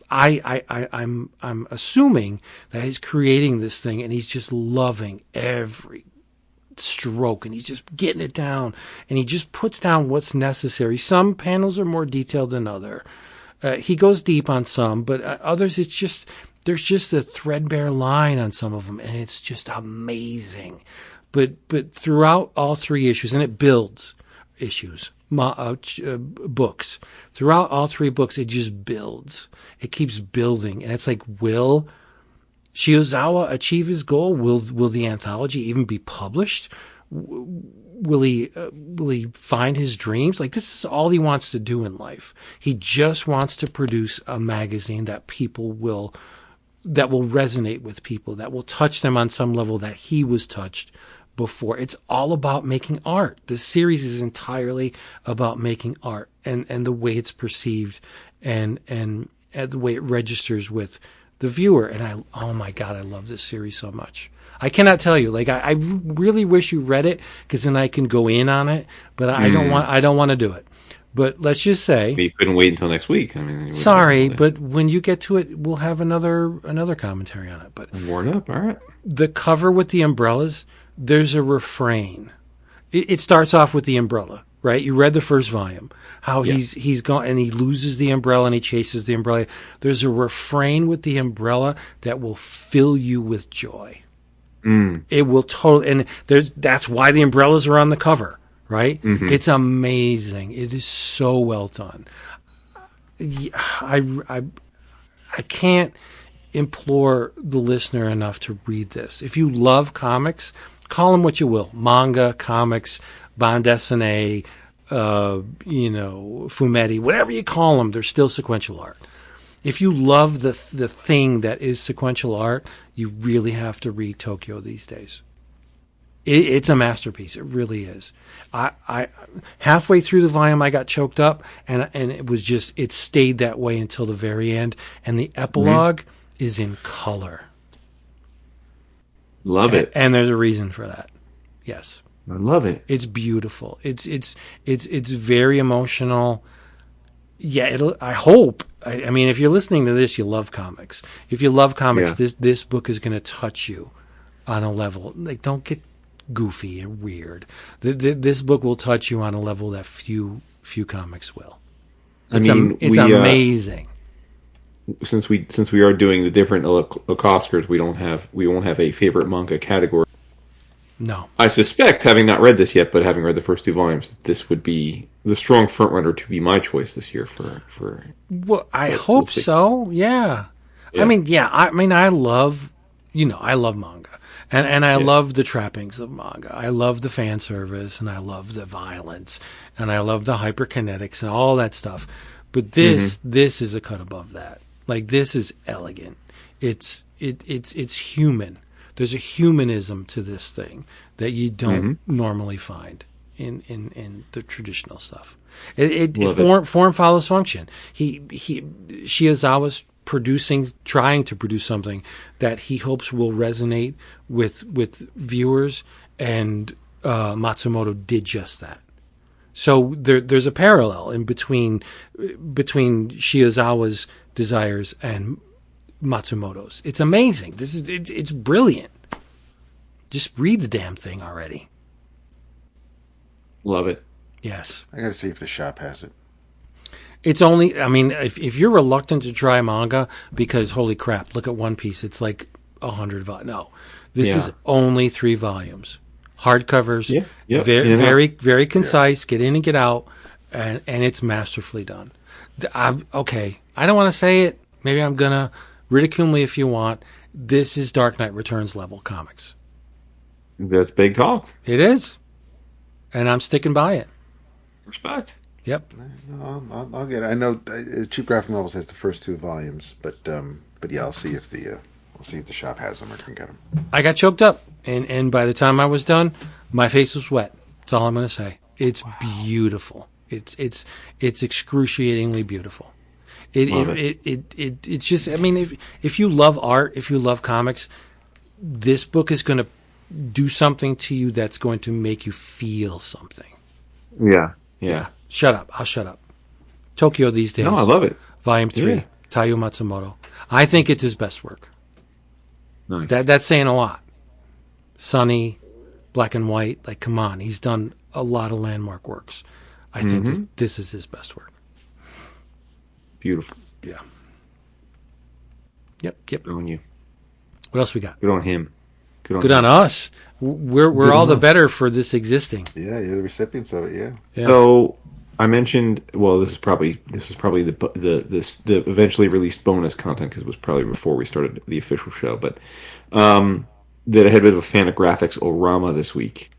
I'm assuming that he's creating this thing, and he's just loving every stroke, and he's just getting it down, and he just puts down what's necessary. Some panels are more detailed than other. He goes deep on some, but others, there's just a threadbare line on some of them, and it's just amazing. But throughout all three issues, and it builds issues, books. Throughout all three books, it just builds. It keeps building, and it's like, will Shiozawa achieve his goal? Will the anthology even be published? Will he find his dreams? Like, this is all he wants to do in life. He just wants to produce a magazine that will resonate with people, that will touch them on some level that he was touched before. It's all about making art. The series is entirely about making art and the way it's perceived and the way it registers with the viewer. And oh my God, I love this series so much. I cannot tell you. Like, I really wish you read it, because then I can go in on it. But I don't want to do it. But let's just say, but you couldn't wait until next week. I mean, sorry, but when you get to it, we'll have another commentary on it. But I'm worn up. All right. The cover with the umbrellas, there's a refrain. It starts off with the umbrella, right? You read the first volume, how he's gone and he loses the umbrella and he chases the umbrella. There's a refrain with the umbrella that will fill you with joy. It will totally, and that's why the umbrellas are on the cover, right? Mm-hmm. It's amazing. It is so well done. I can't implore the listener enough to read this. If you love comics, call them what you will: manga, comics, bande dessinée, fumetti, whatever you call them, they're still sequential art. If you love the thing that is sequential art, you really have to read Tokyo these days. It's a masterpiece. It really is. I halfway through the volume, I got choked up, and it stayed that way until the very end. And the epilogue is in color. Love it. And there's a reason for that. Yes. I love it. It's beautiful. It's very emotional. Yeah, I hope. I mean, if you're listening to this, you love comics. If you love comics, this book is going to touch you on a level. Like, don't get goofy and weird. This book will touch you on a level that few comics will. It's amazing. since we are doing the different Oscars, we won't have a favorite manga category. No. I suspect, having not read this yet, but having read the first 2 volumes, this would be the strong frontrunner to be my choice this year for. Well, I hope so. Yeah. I mean, I love manga. And I love the trappings of manga. I love the fan service, and I love the violence, and I love the hyperkinetics and all that stuff. But this is a cut above that. Like, this is elegant. It's human. There's a humanism to this thing that you don't normally find in the traditional stuff. Form follows function. Shiozawa's trying to produce something that he hopes will resonate with viewers, and Matsumoto did just that. So there's a parallel in between Shiozawa's desires and Matsumoto's. It's amazing. It's brilliant. Just read the damn thing already. Love it. Yes. I got to see if the shop has it. It's only, I mean, if you're reluctant to try manga because, holy crap, look at One Piece, it's like 100 volumes. No, this is only 3 volumes. Hardcovers, very, very concise, get in and get out, and it's masterfully done. Okay, I don't want to say it. Maybe I'm going to ridicule me if you want. This is Dark Knight Returns level comics. That's big talk. It is. And I'm sticking by it. Respect. Yep. I'll get it. I know Cheap Graphic Novels has the first 2 volumes, but yeah, I'll see if the shop has them or can get them. I got choked up, and by the time I was done, my face was wet. That's all I'm going to say. It's beautiful. It's excruciatingly beautiful. It's just, I mean, if you love art, if you love comics, this book is going to do something to you that's going to make you feel something. Yeah. Shut up. I'll shut up. Tokyo These Days. No, I love it. Volume 3. Yeah. Taiyo Matsumoto. I think it's his best work. Nice. That's saying a lot. Sunny, Black and White. Like, come on. He's done a lot of landmark works. I think this is his best work. Beautiful. Yeah. Yep. Good on you. What else we got? Good on him. Good on us. We're all the better for this existing. Yeah, you're the recipients of it. Yeah. So I mentioned. Well, this is probably the eventually released bonus content because it was probably before we started the official show. But that I had a bit of a Fantagraphics-O-Rama this week.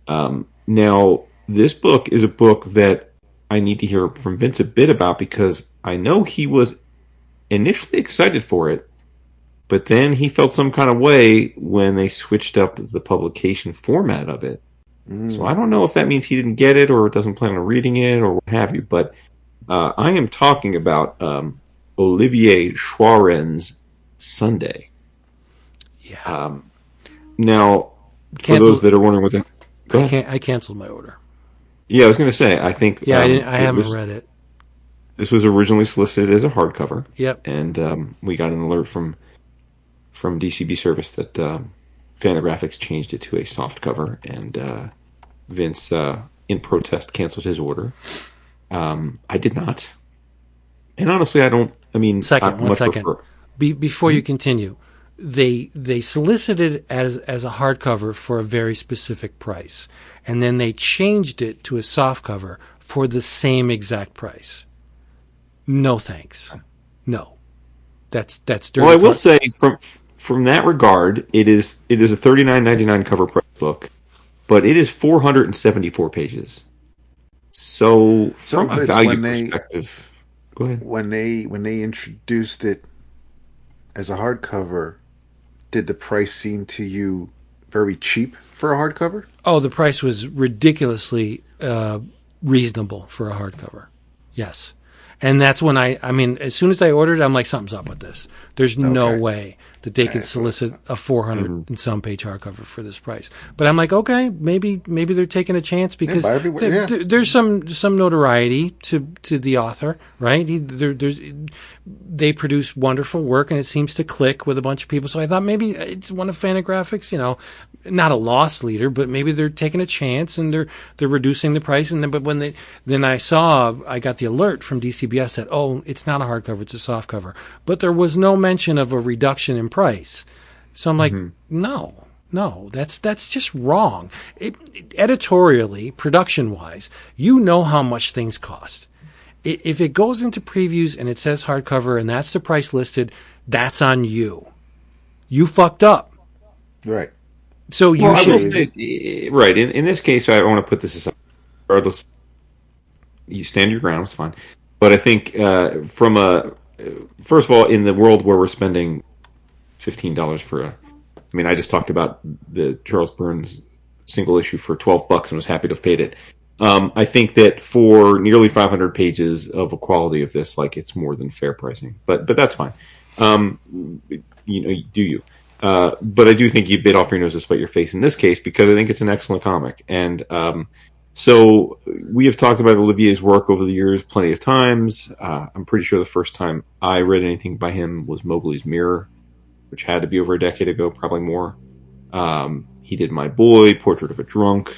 Now this book is a book that I need to hear from Vince a bit about because I know he was initially excited for it. But then he felt some kind of way when they switched up the publication format of it. So I don't know if that means he didn't get it or doesn't plan on reading it or what have you. But I am talking about Olivier Schwarren's Sunday. Yeah. Now, for those that are wondering what I canceled my order. Yeah, I was going to say, I think... Yeah, I haven't read it. This was originally solicited as a hardcover. Yep. And we got an alert from DCB Service that Fantagraphics changed it to a softcover, and Vince, in protest, canceled his order. I did not. And honestly, I don't... I mean... One second. Before you continue, they solicited as a hardcover for a very specific price, and then they changed it to a softcover for the same exact price. No thanks. No. That's dirty. Well, I will say from that regard, it is a $39.99 cover price book, but it is 474 pages. So from a value perspective, go ahead. When they introduced it as a hardcover, did the price seem to you very cheap for a hardcover? Oh, the price was ridiculously reasonable for a hardcover. Yes. And that's when I mean, as soon as I ordered it, I'm like, something's up with this. There's no way that they could solicit a 400 and some page hardcover for this price. But I'm like, okay, maybe they're taking a chance because there's some notoriety to the author, right? They produce wonderful work, and it seems to click with a bunch of people. So I thought maybe it's one of Fantagraphics, not a loss leader, but maybe they're taking a chance and they're reducing the price. And then I got the alert from DCBS that, it's not a hardcover, it's a softcover. But there was no mention of a reduction in price. So I'm like, no, that's just wrong. Editorially, production-wise, how much things cost. If it goes into previews and it says hardcover and that's the price listed, that's on you. You fucked up. Right. So you should. Right. In this case, I want to put this aside. Regardless, you stand your ground, it's fine. But I think first of all, in the world where we're spending $15 for I just talked about the Charles Burns single issue for $12 and was happy to have paid it. I think that for nearly 500 pages of a quality of this, it's more than fair pricing. But that's fine. Do you? But I do think you bit off your nose to spite your face in this case because I think it's an excellent comic. And so we have talked about Olivier's work over the years plenty of times. I'm pretty sure the first time I read anything by him was Mowgli's Mirror, which had to be over a decade ago, probably more. He did My Boy, Portrait of a Drunk.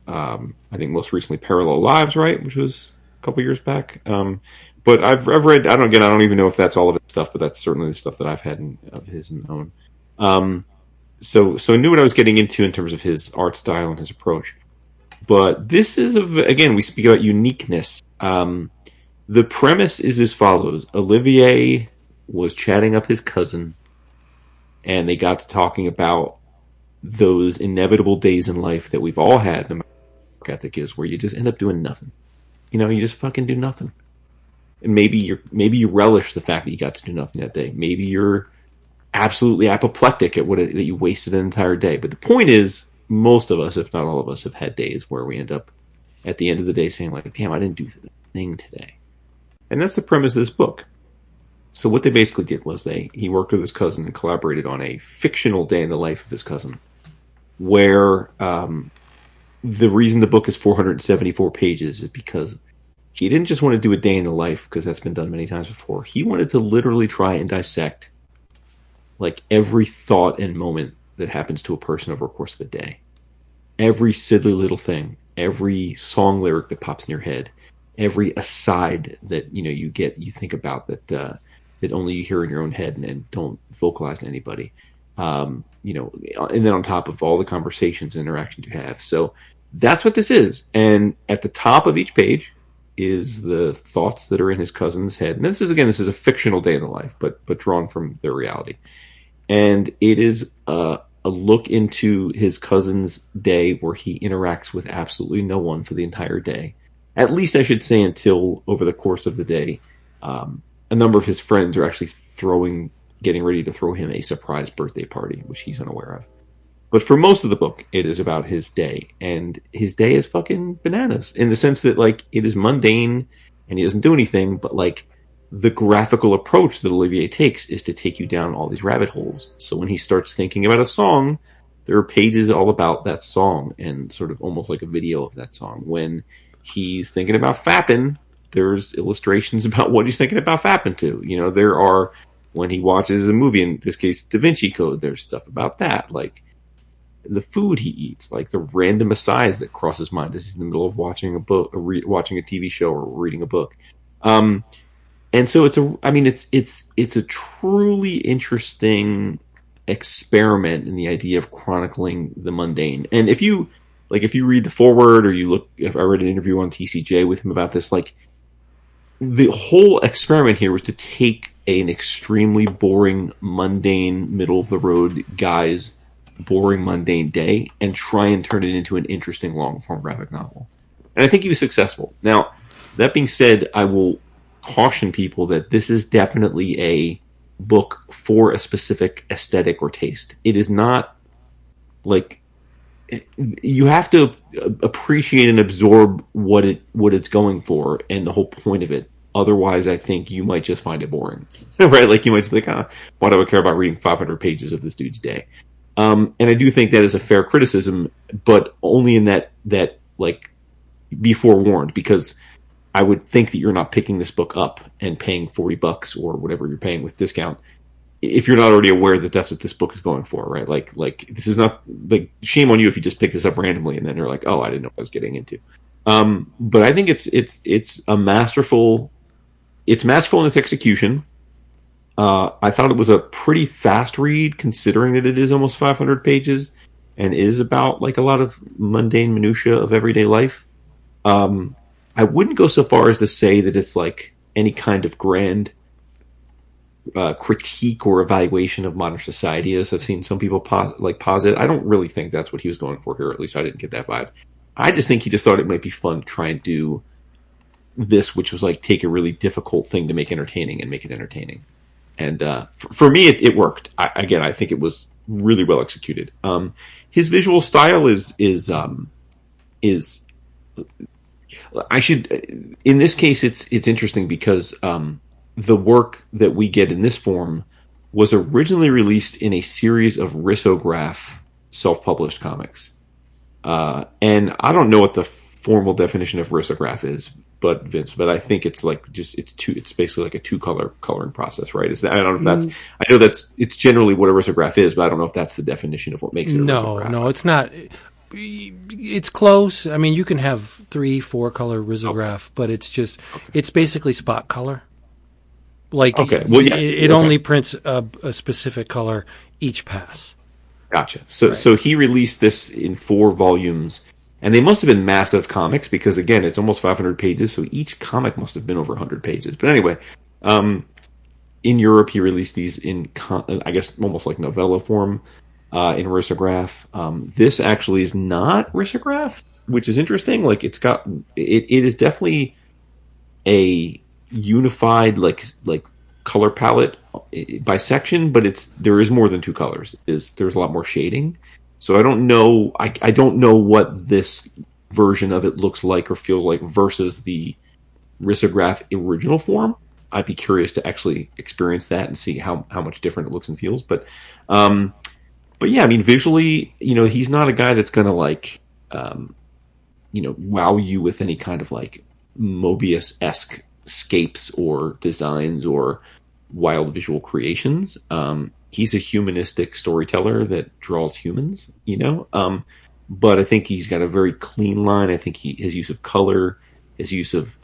I think most recently Parallel Lives, right, which was a couple years back. But I've read. I don't even know if that's all of his stuff, but that's certainly the stuff that I've had of his and own. So I knew what I was getting into in terms of his art style and his approach. But this is again, we speak about uniqueness. The premise is as follows: Olivier was chatting up his cousin, and they got to talking about those inevitable days in life that we've all had, no matter what work ethic is, where you just end up doing nothing. You just fucking do nothing. And maybe you relish the fact that you got to do nothing that day. Maybe you're absolutely apoplectic at that you wasted an entire day. But the point is, most of us, if not all of us, have had days where we end up at the end of the day saying, damn, I didn't do the thing today. And that's the premise of this book. So what they basically did was he worked with his cousin and collaborated on a fictional day in the life of his cousin, where the reason the book is 474 pages is because he didn't just want to do a day in the life, because that's been done many times before. He wanted to literally try and dissect every thought and moment that happens to a person over the course of a day. Every silly little thing, every song lyric that pops in your head, every aside that you think about that only you hear in your own head and don't vocalize to anybody. And then on top of all the conversations and interactions you have. So that's what this is. And at the top of each page is the thoughts that are in his cousin's head. And this is a fictional day in the life, but drawn from their reality. And it is a look into his cousin's day where he interacts with absolutely no one for the entire day. At least I should say until over the course of the day, a number of his friends are actually getting ready to throw him a surprise birthday party, which he's unaware of. But for most of the book, it is about his day. And his day is fucking bananas in the sense that, it is mundane and he doesn't do anything, but, the graphical approach that Olivier takes is to take you down all these rabbit holes. So when he starts thinking about a song, there are pages all about that song and sort of almost like a video of that song. When he's thinking about fapping, there's illustrations about what he's thinking about fapping to. There are, when he watches a movie, in this case, Da Vinci Code, there's stuff about that. The food he eats, the random asides that cross his mind as he's in the middle of watching a book, or watching a TV show or reading a book. And so it's a truly interesting experiment in the idea of chronicling the mundane. And if you read the foreword or if I read an interview on TCJ with him about this, the whole experiment here was to take an extremely boring, mundane, middle of the road guy's boring, mundane day and try and turn it into an interesting long form graphic novel. And I think he was successful. Now, that being said, I will caution people that this is definitely a book for a specific aesthetic or taste. It is not you have to appreciate and absorb what it's going for and the whole point of it Otherwise, I think you might just find it boring, right? Like you might just be like, why do I care about reading 500 pages of this dude's day? And I do think that is a fair criticism, but only in that like, be forewarned, because I would think that you're not picking this book up and paying $40 or whatever you're paying with discount if you're not already aware that that's what this book is going for, right? Like this is not, like, shame on you if you just pick this up randomly and then you're like, oh, I didn't know what I was getting into. But I think it's masterful in its execution. I thought it was a pretty fast read, considering that it is almost 500 pages and is about like a lot of mundane minutia of everyday life. I wouldn't go so far as to say that it's like any kind of grand critique or evaluation of modern society, as I've seen some people posit. I don't really think that's what he was going for here. At least I didn't get that vibe. I just think he just thought it might be fun to try and do this, which was like take a really difficult thing to make entertaining and make it entertaining. And for me, it worked. I think it was really well executed. His visual style is I should, in this case, it's interesting because the work that we get in this form was originally released in a series of risograph self-published comics. And I don't know what the formal definition of risograph is, but I think it's like it's basically like a two-color coloring process, right? I don't know if that's, I know it's generally what a risograph is, but I don't know if that's the definition of what makes it a risograph. No, it's not. It's close. I mean, you can have 3-4 color risograph, but it's basically spot color. Like, it only prints a specific color each pass. Gotcha. So he released this in 4 volumes, and they must have been massive comics because, again, it's almost 500 pages, so each comic must have been over 100 pages. But anyway, in Europe, he released these in, I guess, almost like novella form. In risograph. This actually is not risograph, which is interesting. Like it is definitely a unified like color palette by section, but there is more than 2 colors. There's a lot more shading. So I don't know. I don't know what this version of it looks like or feels like versus the risograph original form. I'd be curious to actually experience that and see how much different it looks and feels. But yeah, I mean, visually, he's not a guy that's going to like, wow you with any kind of like Mobius-esque scapes or designs or wild visual creations. He's a humanistic storyteller that draws humans, but I think he's got a very clean line. I think his use of color, his use of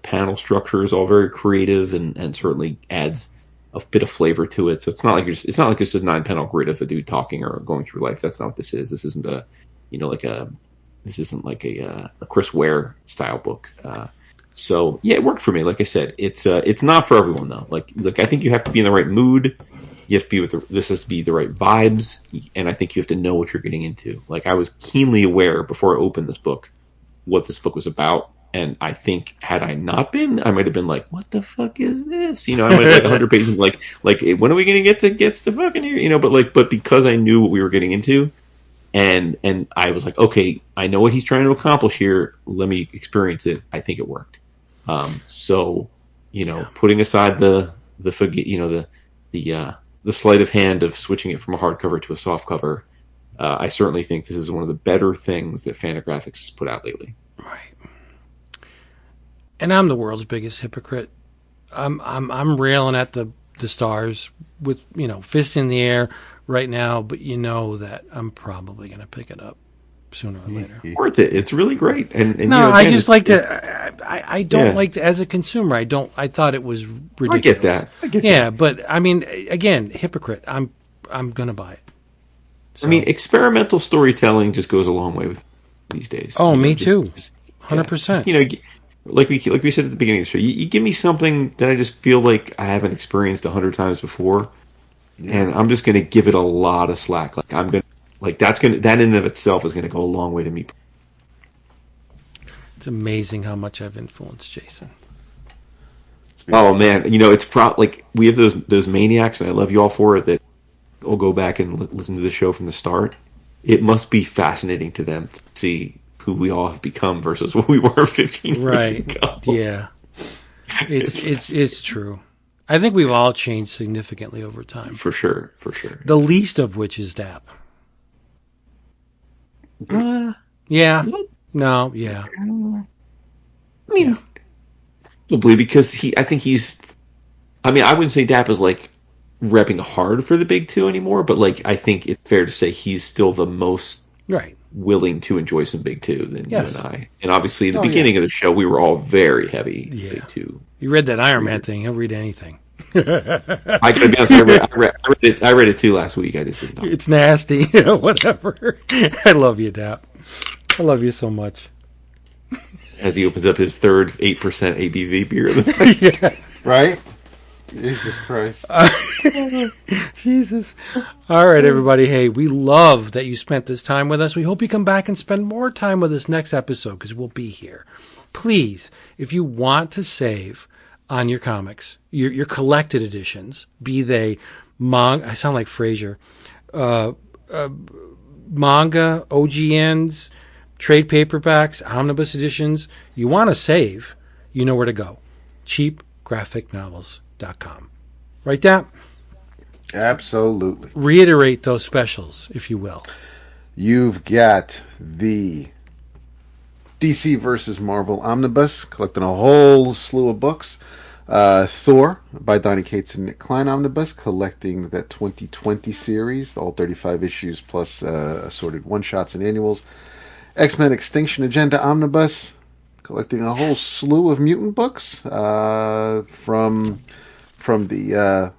panel structure is all very creative and certainly adds a bit of flavor to it. So it's not like it's a 9-panel grid of a dude talking or going through life. That's not what this is. This isn't this isn't like a Chris Ware style book. So yeah, it worked for me. Like I said, it's not for everyone though. Like I think you have to be in the right mood. You have to be this has to be the right vibes, and I think you have to know what you're getting into. Like I was keenly aware before I opened this book what this book was about. And I think had I not been, I might have been like, "What the fuck is this?" I might have like 100 pages, like, when are we going to get to fucking here? But because I knew what we were getting into, and I was like, okay, I know what he's trying to accomplish here. Let me experience it. I think it worked. Putting aside the sleight of hand of switching it from a hardcover to a softcover, I certainly think this is one of the better things that Fantagraphics has put out lately. Right. And I'm the world's biggest hypocrite. I'm railing at the stars with fist in the air right now, but that I'm probably going to pick it up sooner or later. Worth it. It's really great. And no, again, I just like to. I don't like to, as a consumer. I thought it was ridiculous. I get that. Yeah, but I mean, again, hypocrite. I'm going to buy it. So. I mean, experimental storytelling just goes a long way with these days. Oh, me too. 100%. Like we said at the beginning of the show, you give me something that I just feel like I haven't experienced 100 times before, and I'm just going to give it a lot of slack. Like that in and of itself is going to go a long way to me. It's amazing how much I've influenced Jason. Oh man, it's like we have those maniacs, and I love you all for it. That will go back and listen to the show from the start. It must be fascinating to them to see who we all have become versus what we were 15 years ago. Yeah. It's true. I think we've all changed significantly over time. For sure. The least of which is DAP. Yeah. No. Yeah. I mean, probably because I wouldn't say DAP is like repping hard for the big two anymore, but like I think it's fair to say he's still the most willing to enjoy some big two than you and I. And obviously, at the beginning of the show, we were all very heavy big two. You read that Iron Man thing? He'll read anything. I gotta be honest, I read it too last week. I just didn't know. It's nasty. Whatever. I love you, Dap. I love you so much. As he opens up his third 8% ABV beer of the night. Yeah. Right? Jesus Christ. Jesus. All right, everybody. Hey, we love that you spent this time with us. We hope you come back and spend more time with us next episode because we'll be here. Please, if you want to save on your comics, your collected editions, be they manga, I sound like Frasier, manga, OGNs, trade paperbacks, omnibus editions, you want to save, you know where to go. cheapgraphicnovels.com. Right, Dap? Absolutely. Reiterate those specials, if you will. You've got the DC versus Marvel Omnibus, collecting a whole slew of books. Thor by Donny Cates and Nick Klein Omnibus, collecting that 2020 series, all 35 issues plus assorted one-shots and annuals. X-Men Extinction Agenda Omnibus, collecting a whole slew of mutant books from the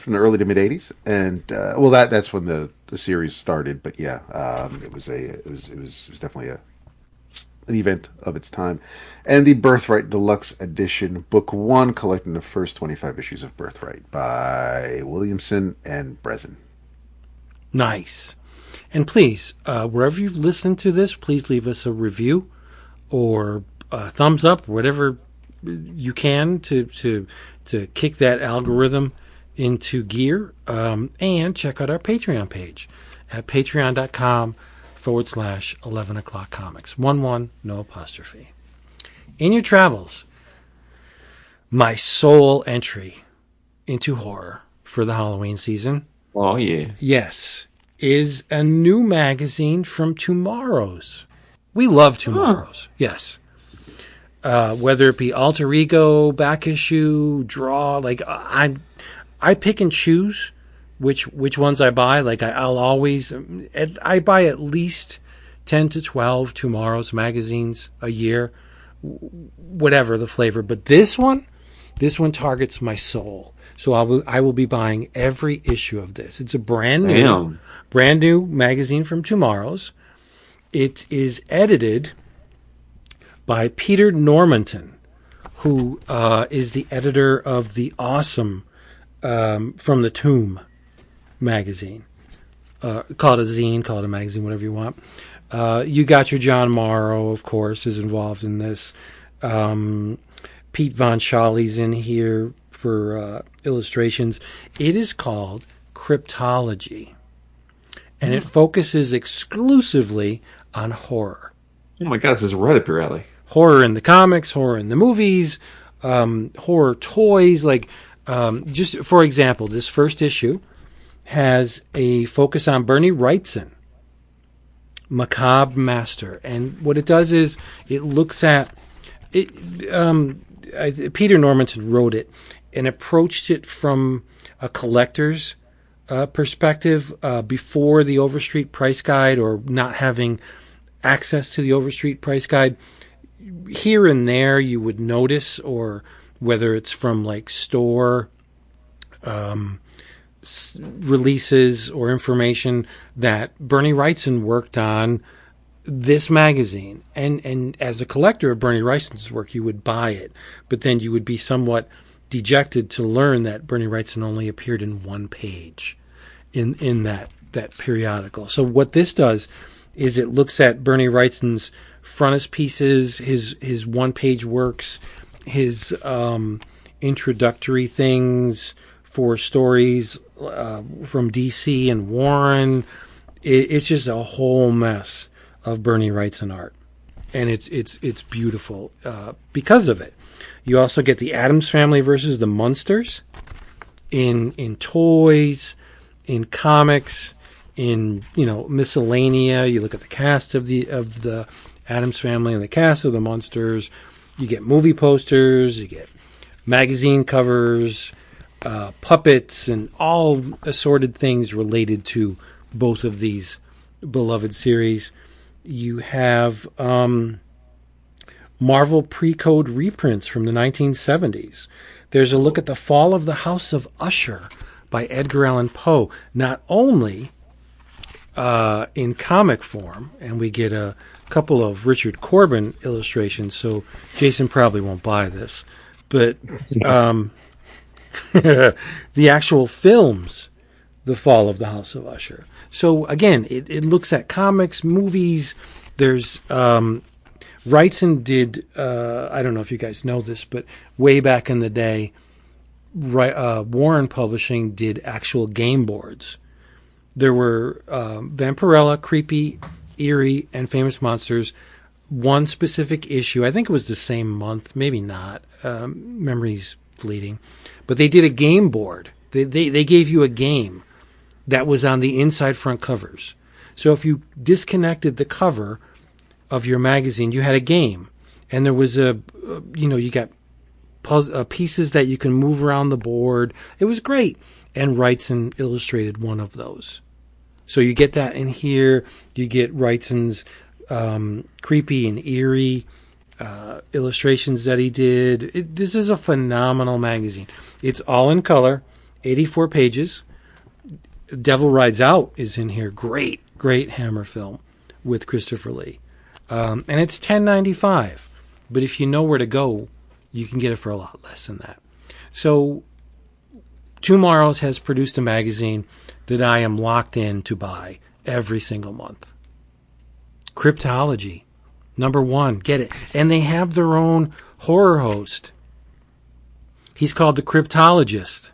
early to mid 80s, and that's when the series started. But yeah, it was definitely an event of its time. And the Birthright Deluxe Edition, Book 1, collecting the first 25 issues of Birthright by Williamson and Brezen. Nice. And please, wherever you've listened to this, please leave us a review or a thumbs up, whatever you can to kick that algorithm into gear. And check out our Patreon page at patreon.com/11 o'clock comics. 11, no apostrophe. In your travels, my sole entry into horror for the Halloween season. Oh, yeah. Yes, is a new magazine from TwoMorrows. We love TwoMorrows. Yes. Whether it be alter ego, back issue, draw, like I pick and choose which ones I buy. Like I buy at least 10 to 12 TwoMorrows magazines a year, whatever the flavor. But this one targets my soul. So I will be buying every issue of this. It's a brand new magazine from TwoMorrows. It is edited by Peter Normanton, who is the editor of the awesome From the Tomb magazine. Call it a zine, call it a magazine, whatever you want. You got your John Morrow, of course, is involved in this. Pete Von Schawley's in here for illustrations. It is called Cryptology, and it focuses exclusively on horror. Oh my God, this is right up your alley. Horror in the comics, horror in the movies, horror toys. Like, just for example, this first issue has a focus on Bernie Wrightson, Macabre Master. And what it does is it looks at it. Peter Normanton wrote it and approached it from a collector's perspective before the Overstreet Price Guide, or not having access to the Overstreet Price Guide. Here and there you would notice, or whether it's from like store releases or information, that Bernie Wrightson worked on this magazine. And as a collector of Bernie Wrightson's work, you would buy it, but then you would be somewhat dejected to learn that Bernie Wrightson only appeared in one page in that periodical. So what this does is it looks at Bernie Wrightson's frontispieces, his one-page works, his introductory things for stories from DC and Warren. It's just a whole mess of Bernie Wrightson art, and it's beautiful because of it. You also get the Addams Family versus the Munsters in toys, in comics, in miscellanea. You look at the cast of the Addams Family and the cast of the Munsters. You get movie posters. You get magazine covers, puppets, and all assorted things related to both of these beloved series. You have Marvel pre-code reprints from the 1970s. There's a look at the Fall of the House of Usher by Edgar Allan Poe, not only in comic form, and we get a couple of Richard Corbin illustrations, so Jason probably won't buy this, but the actual films, The Fall of the House of Usher. So again, it looks at comics, movies. There's Wrightson did, I don't know if you guys know this, but way back in the day, Warren Publishing did actual game boards. There were Vampirella, Creepy, Eerie, and Famous Monsters. One specific issue, I think it was the same month, maybe not. Memory's fleeting. But they did a game board. They gave you a game that was on the inside front covers. So if you disconnected the cover of your magazine, you had a game. And there was you got pieces that you can move around the board. It was great. And Wrightson illustrated one of those. So you get that in here. You get Wrightson's Creepy and Eerie illustrations that he did. This is a phenomenal magazine. It's all in color, 84 pages. Devil Rides Out is in here. Great Hammer film with Christopher Lee. And it's $10.95. But if you know where to go, you can get it for a lot less than that. So TwoMorrows has produced a magazine that I am locked in to buy every single month. Cryptology, #1, get it. And they have their own horror host. He's called the Cryptologist.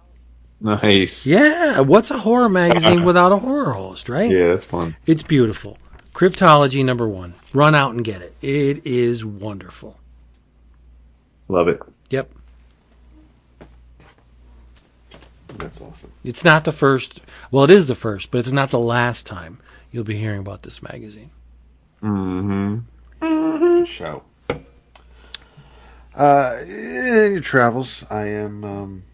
Nice. Yeah, what's a horror magazine without a horror host, right? Yeah, that's fun. It's beautiful. Cryptology #1. Run out and get it. It is wonderful. Love it. Yep. That's awesome. It's not the first. Well, it is the first, but it's not the last time you'll be hearing about this magazine. Good show. In your travels, I'm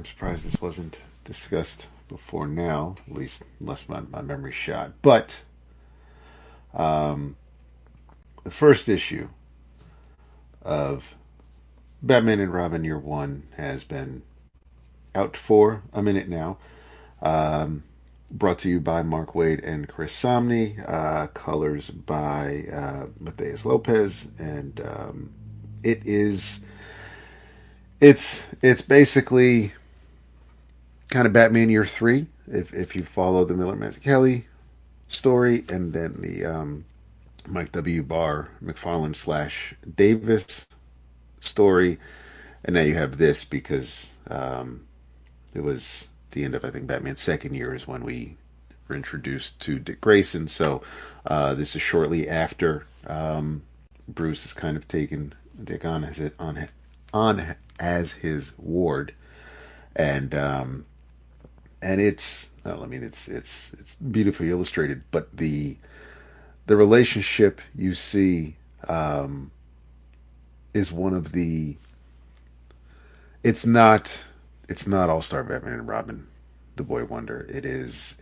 surprised this wasn't discussed before now, at least unless my memory's shot. But the first issue of Batman and Robin Year One has been out for a minute now. Brought to you by Mark Waid and Chris Samnee. Colors by Matheus Lopez, and it's basically kind of Batman Year 3 if you follow the Miller Mazzucchelli story, and then the Mike W. Barr McFarlane / Davis story, and now you have this because it was the end of, I think, Batman's second year is when we were introduced to Dick Grayson. So this is shortly after Bruce has kind of taken Dick on as his ward, and it's it's beautifully illustrated, but the relationship you see is one of the. It's not All-Star Batman and Robin, the Boy Wonder. It's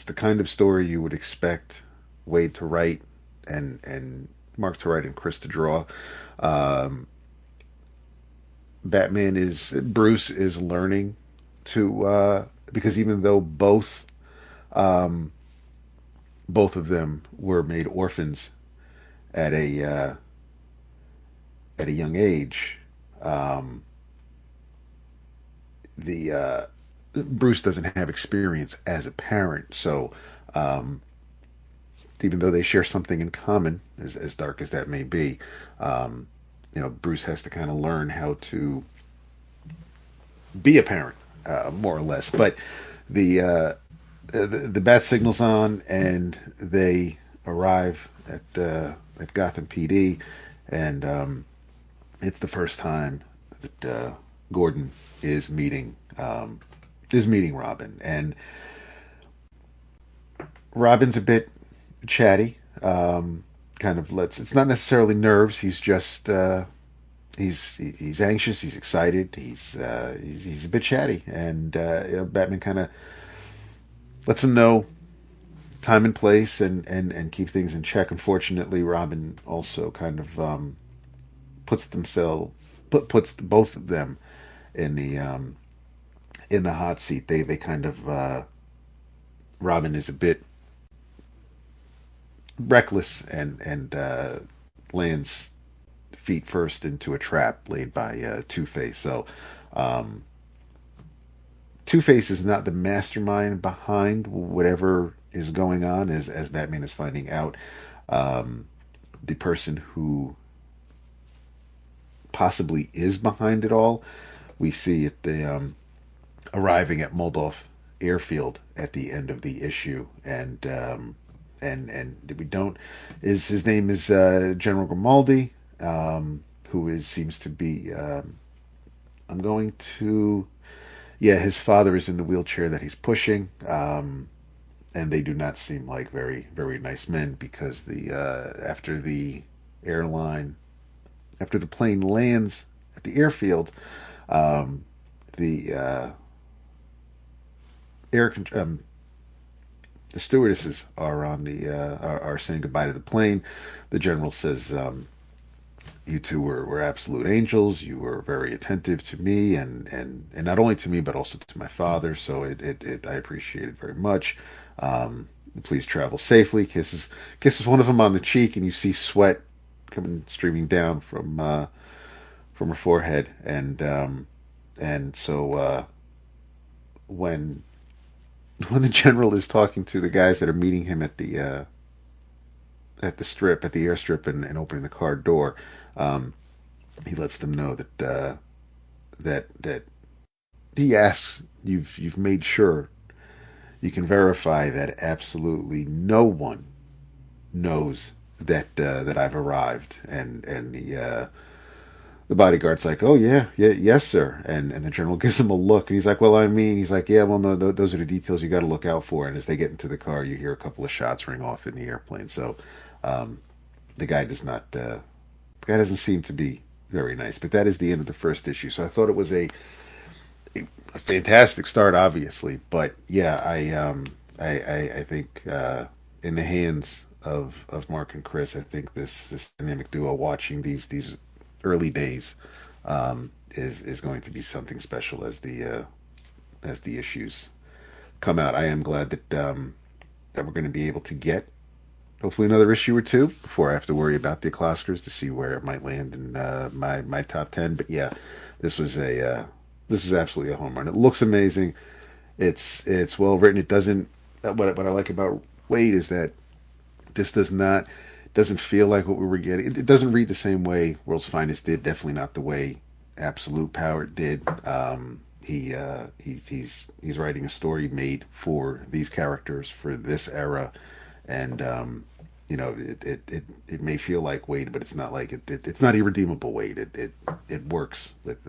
the kind of story you would expect Waid to write and Mark to write and Chris to draw. Bruce is learning to because even though both of them were made orphans at a young age, Bruce doesn't have experience as a parent, so even though they share something in common, as dark as that may be, Bruce has to kind of learn how to be a parent, more or less. But the bat signal's on, and they arrive at Gotham PD, and it's the first time that Gordon is meeting Robin, and Robin's a bit chatty. Kind of lets. It's not necessarily nerves. He's just he's anxious. He's excited. He's a bit chatty, and Batman kind of lets him know time and place and keep things in check. Unfortunately, Robin also kind of puts both of them in the hot seat. They kind of Robin is a bit reckless and lands feet first into a trap laid by Two-Face. So Two-Face is not the mastermind behind whatever is going on, as Batman is finding out. The person who possibly is behind it all, we see at the arriving at Moldorf airfield at the end of the issue, and we don't. His name is General Grimaldi, who seems to be. I'm going to. Yeah, his father is in the wheelchair that he's pushing, and they do not seem like very very nice men, because after the plane lands at the airfield, the the stewardesses are are saying goodbye to the plane. The general says, "You two were absolute angels. You were very attentive to me, and not only to me but also to my father. So I appreciate it very much. Please travel safely." Kisses one of them on the cheek, and you see sweat coming streaming down from her forehead, and so when the general is talking to the guys that are meeting him at the airstrip, and opening the car door, he lets them know that he asks, you've made sure you can verify that absolutely no one knows that I've arrived, and the bodyguard's like, "Oh yes, sir," and the general gives him a look, and he's like, "Well, I mean," he's like, "Yeah, well, no, those are the details you got to look out for." And as they get into the car, you hear a couple of shots ring off in the airplane. So the guy doesn't seem to be very nice. But that is the end of the first issue. So I thought it was a fantastic start, obviously, but yeah, I think in the hands of Mark and Chris, I think this dynamic duo, watching these early days, is going to be something special as the issues come out. I am glad that we're going to be able to get hopefully another issue or two before I have to worry about the Kloskers to see where it might land in my top 10. But yeah, this was absolutely a home run. It looks amazing. It's well written. It doesn't. What I like about Waid is that this doesn't feel like what we were getting. It doesn't read the same way World's Finest did. Definitely not the way Absolute Power did. He's writing a story made for these characters, for this era, and it may feel like Waid, but it's not like it's not irredeemable Waid. It works with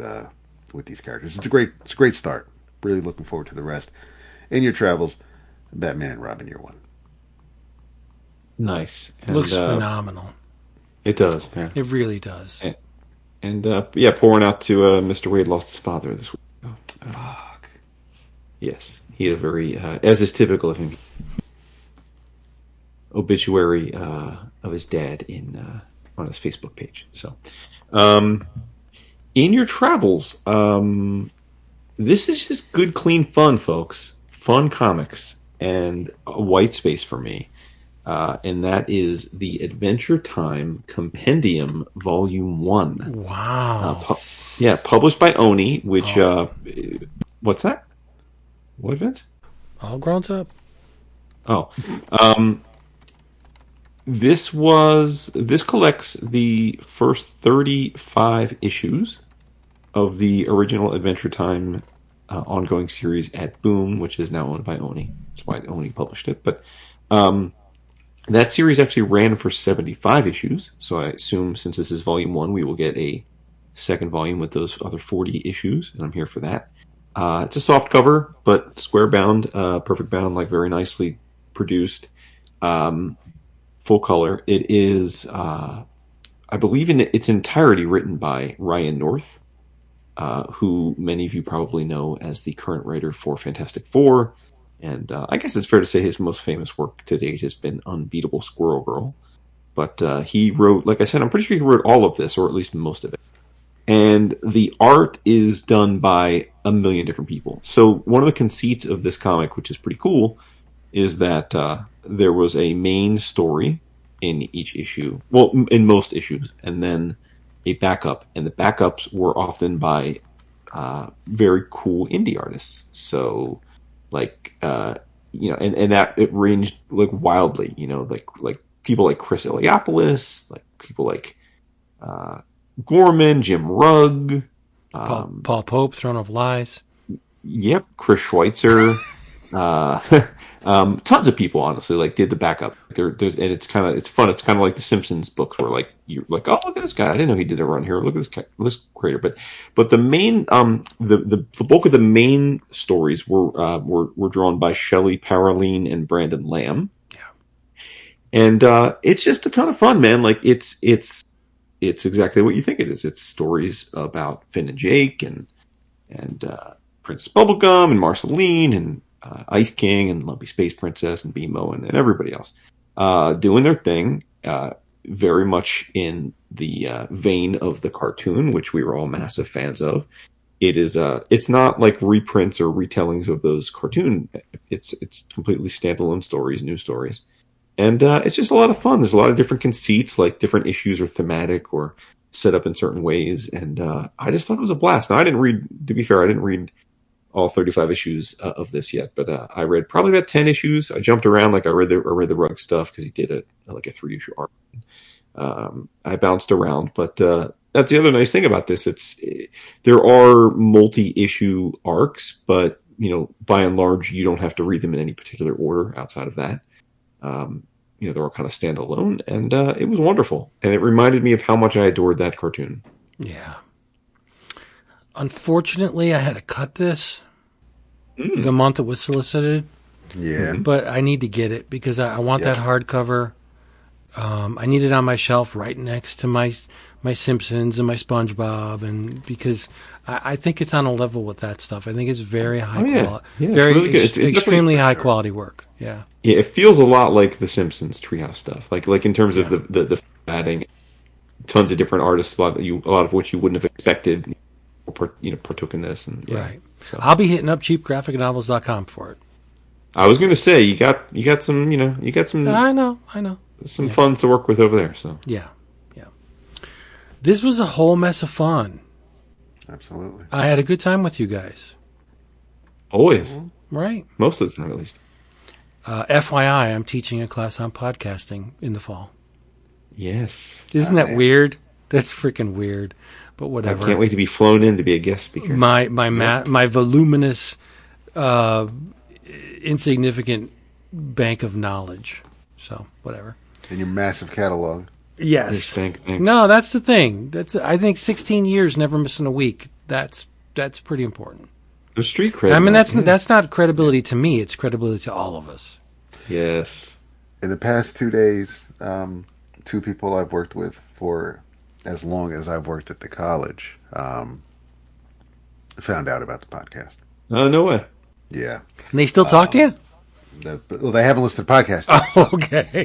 these characters. It's a great start. Really looking forward to the rest. In your travels, Batman and Robin Year One. Nice. Looks phenomenal. It does. Yeah. It really does. And pouring out to Mr. Waid lost his father this week. Fuck. Yes, he had a very, as is typical of him, obituary of his dad on his Facebook page. So, in your travels, this is just good, clean fun, folks. Fun comics and a white space for me. And that is the Adventure Time Compendium Volume 1. Wow. Published by Oni, which, what's that? What, Vince? All grown up. Oh. This collects the first 35 issues of the original Adventure Time ongoing series at Boom, which is now owned by Oni. That's why Oni published it. But that series actually ran for 75 issues, so I assume since this is Volume 1, we will get a second volume with those other 40 issues, and I'm here for that. It's a soft cover, but square bound, perfect bound, like very nicely produced, full color. It is, I believe, in its entirety written by Ryan North, who many of you probably know as the current writer for Fantastic Four. And I guess it's fair to say his most famous work to date has been Unbeatable Squirrel Girl. But he wrote, like I said, I'm pretty sure he wrote all of this, or at least most of it. And the art is done by a million different people. So one of the conceits of this comic, which is pretty cool, is that there was a main story in each issue. Well, in most issues. And then a backup. And the backups were often by very cool indie artists. So, like, and that it ranged like wildly, like people like Chris Eliopoulos, like people like Gorman, Jim Rugg, Paul Pope, Throne of Lies. Yep, Chris Schweitzer, tons of people honestly like did the backup. There's and it's fun. It's kind of like the Simpsons books where like you're like, oh, look at this guy, I didn't know he did a run here. Look at this creator. But the main the bulk of the main stories were drawn by Shelley Paraline and Brandon Lamb. And it's just a ton of fun, man. Like it's exactly what you think it is. It's stories about Finn and Jake and Princess Bubblegum and Marceline and Ice King and Lumpy Space Princess and BMO and everybody else doing their thing, very much in the vein of the cartoon, which we were all massive fans of. It is it's not like reprints or retellings of those cartoon. It's completely standalone stories, new stories. And it's just a lot of fun. There's a lot of different conceits, like different issues are thematic or set up in certain ways. And I just thought it was a blast. Now, to be fair, I didn't read all 35 issues of this yet, but I read probably about 10 issues. I jumped around, like I read the Rugg stuff because he did a 3-issue arc. I bounced around, but that's the other nice thing about this. There are multi-issue arcs, but by and large, you don't have to read them in any particular order outside of that. They're all kind of standalone, and it was wonderful. And it reminded me of how much I adored that cartoon. Yeah. Unfortunately, I had to cut this the month it was solicited. Yeah. But I need to get it because I want that hardcover. I need it on my shelf right next to my Simpsons and my SpongeBob, and because I think it's on a level with that stuff. I think it's very high quality, very really good. It's extremely high quality work. Yeah. Yeah, it feels a lot like the Simpsons Treehouse stuff, like in terms of the adding tons of different artists, a lot of which you wouldn't have expected, partook in this, and right. So I'll be hitting up cheapgraphicnovels.com for it. I was going to say you got some I know some funds to work with over there. So yeah. This was a whole mess of fun. Absolutely. I had a good time with you guys. Always, right? Most of the time, at least. FYI, I'm teaching a class on podcasting in the fall. Yes. Isn't that weird? That's freaking weird. But whatever. I can't wait to be flown in to be a guest speaker. My voluminous, insignificant bank of knowledge. So whatever. And your massive catalog. Yes. Thanks. No, that's the thing. I think 16 years never missing a week. That's pretty important. The street cred. I mean, that's not credibility to me. It's credibility to all of us. Yes. In the past 2 days, 2 people I've worked with for as long as I've worked at the college found out about the podcast. Oh, no way. Yeah. And they still talk to you? They haven't listened to podcasts. Oh, okay.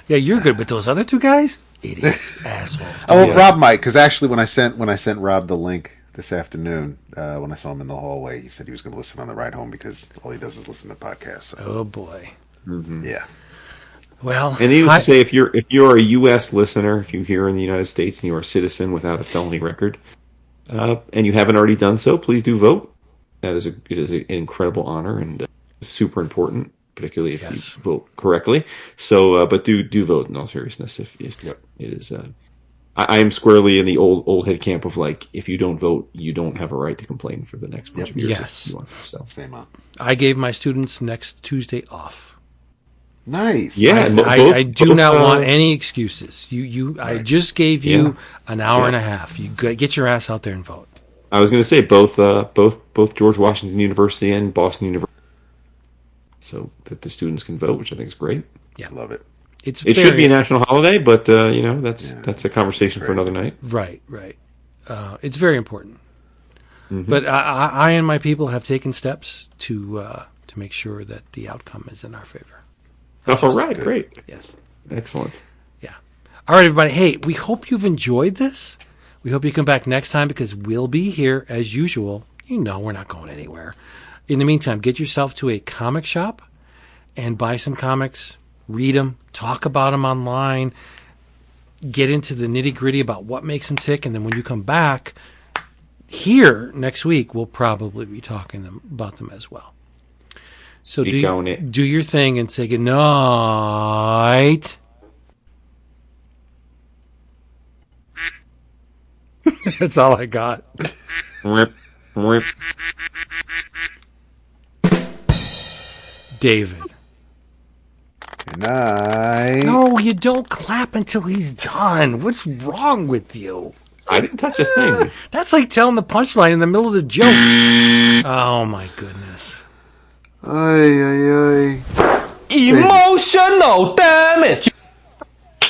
Yeah, you're good, but those other 2 guys, idiots, assholes. Oh, well, Rob might, because actually, when I sent Rob the link this afternoon, when I saw him in the hallway, he said he was going to listen on the ride home because all he does is listen to podcasts. So. Oh boy. Mm-hmm. Yeah. Well, and needless to say, if you're a U.S. listener, if you're here in the United States and you are a citizen without a felony record, and you haven't already done so, please do vote. It is an incredible honor and super important, particularly if you vote correctly. So, but do vote in all seriousness. If it is, I am squarely in the old head camp of like, if you don't vote, you don't have a right to complain for the next bunch of years. Yes. So. Same on. I gave my students next Tuesday off. Nice. Yeah, I do both, not want any excuses. I just gave you an hour and a half. You get your ass out there and vote. I was going to say both George Washington University and Boston University, so that the students can vote, which I think is great. Yeah, Love it. It should be a national holiday, but that's a conversation for another night. Right. It's very important. Mm-hmm. But I and my people have taken steps to make sure that the outcome is in our favor. All right, great. Yes. Excellent. Yeah. All right, everybody. Hey, we hope you've enjoyed this. We hope you come back next time because we'll be here as usual. You know we're not going anywhere. In the meantime, get yourself to a comic shop and buy some comics, read them, talk about them online, get into the nitty-gritty about what makes them tick, and then when you come back here next week, we'll probably be talking about them as well. So do your thing and say goodnight. That's all I got. David. Good night. No, you don't clap until he's done. What's wrong with you? I didn't touch a thing. That's like telling the punchline in the middle of the joke. Oh, my goodness. Ay. Emotional damage.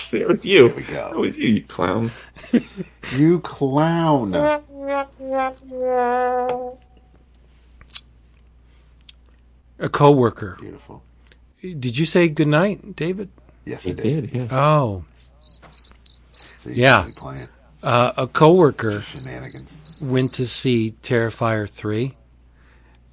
See, it was you. There we go. It was you clown. You clown. A coworker. Beautiful. Did you say goodnight, David? Yes, He I did. did, yes. Oh. See, Yeah. really playing. A coworker Shenanigans. went to see Terrifier 3.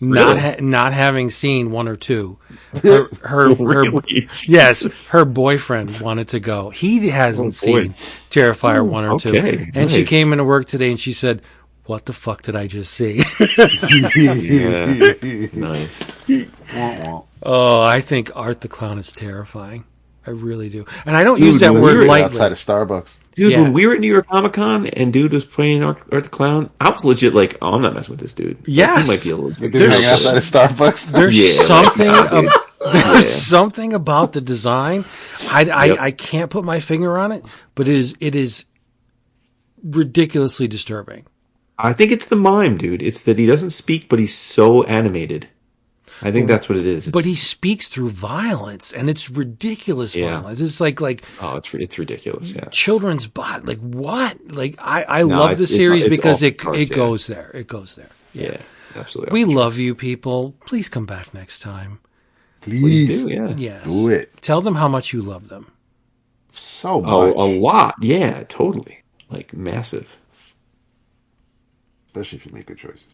Really? Not having seen 1 or 2. Her Really? yes, her boyfriend wanted to go. He hasn't seen Terrifier 1 or 2. Okay, And she nice. came into work today and she said, "What the fuck did I just see?" Yeah. Nice. Oh, I think Art the Clown is terrifying. I really do. And I don't use that when word we were lightly. Outside of Starbucks. Dude, Yeah. when we were at New York Comic Con and dude was playing Art the Clown, I was legit like, oh, I'm not messing with this dude. Like, Yes. he might be a little Did you hang outside of Starbucks? There's Yeah, something like, there's something about the design. I can't put my finger on it, but it is ridiculously disturbing. I think it's the mime, dude. It's that he doesn't speak, but he's so animated. I think that's what it is. But he speaks through violence, and it's ridiculous violence. It's like oh, it's ridiculous. Yeah, children's bot. Like what? Like I No, love the series it's because off it the charts, goes there. It goes there. Yeah, absolutely. We love you, people. Please come back next time. Please Please do, yeah. Yes. do it. Tell them how much you love them. So much. Oh, a lot. Yeah, totally. Like massive. Especially if you make good choices.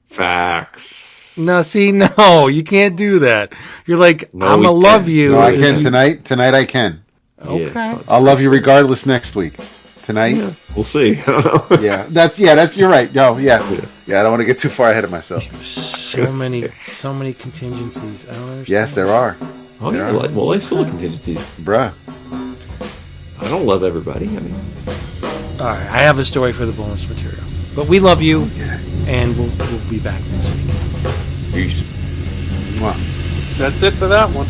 Facts. No, see, no, you can't do that. You're like, No, I'm we gonna love can't. you. No, I can tonight. Tonight I can. Okay. Yeah. I'll love you regardless next week. Tonight. Yeah, we'll see. I don't know. That's you're right. No, yeah. I don't want to get too far ahead of myself. So many contingencies. I don't understand. Yes, there are. Oh, yeah, well, I still have contingencies. Bruh. I don't love everybody. I mean, All right, I have a story for the bonus material, but we love you, and we'll be back next week. peace. Mwah. That's it for that one.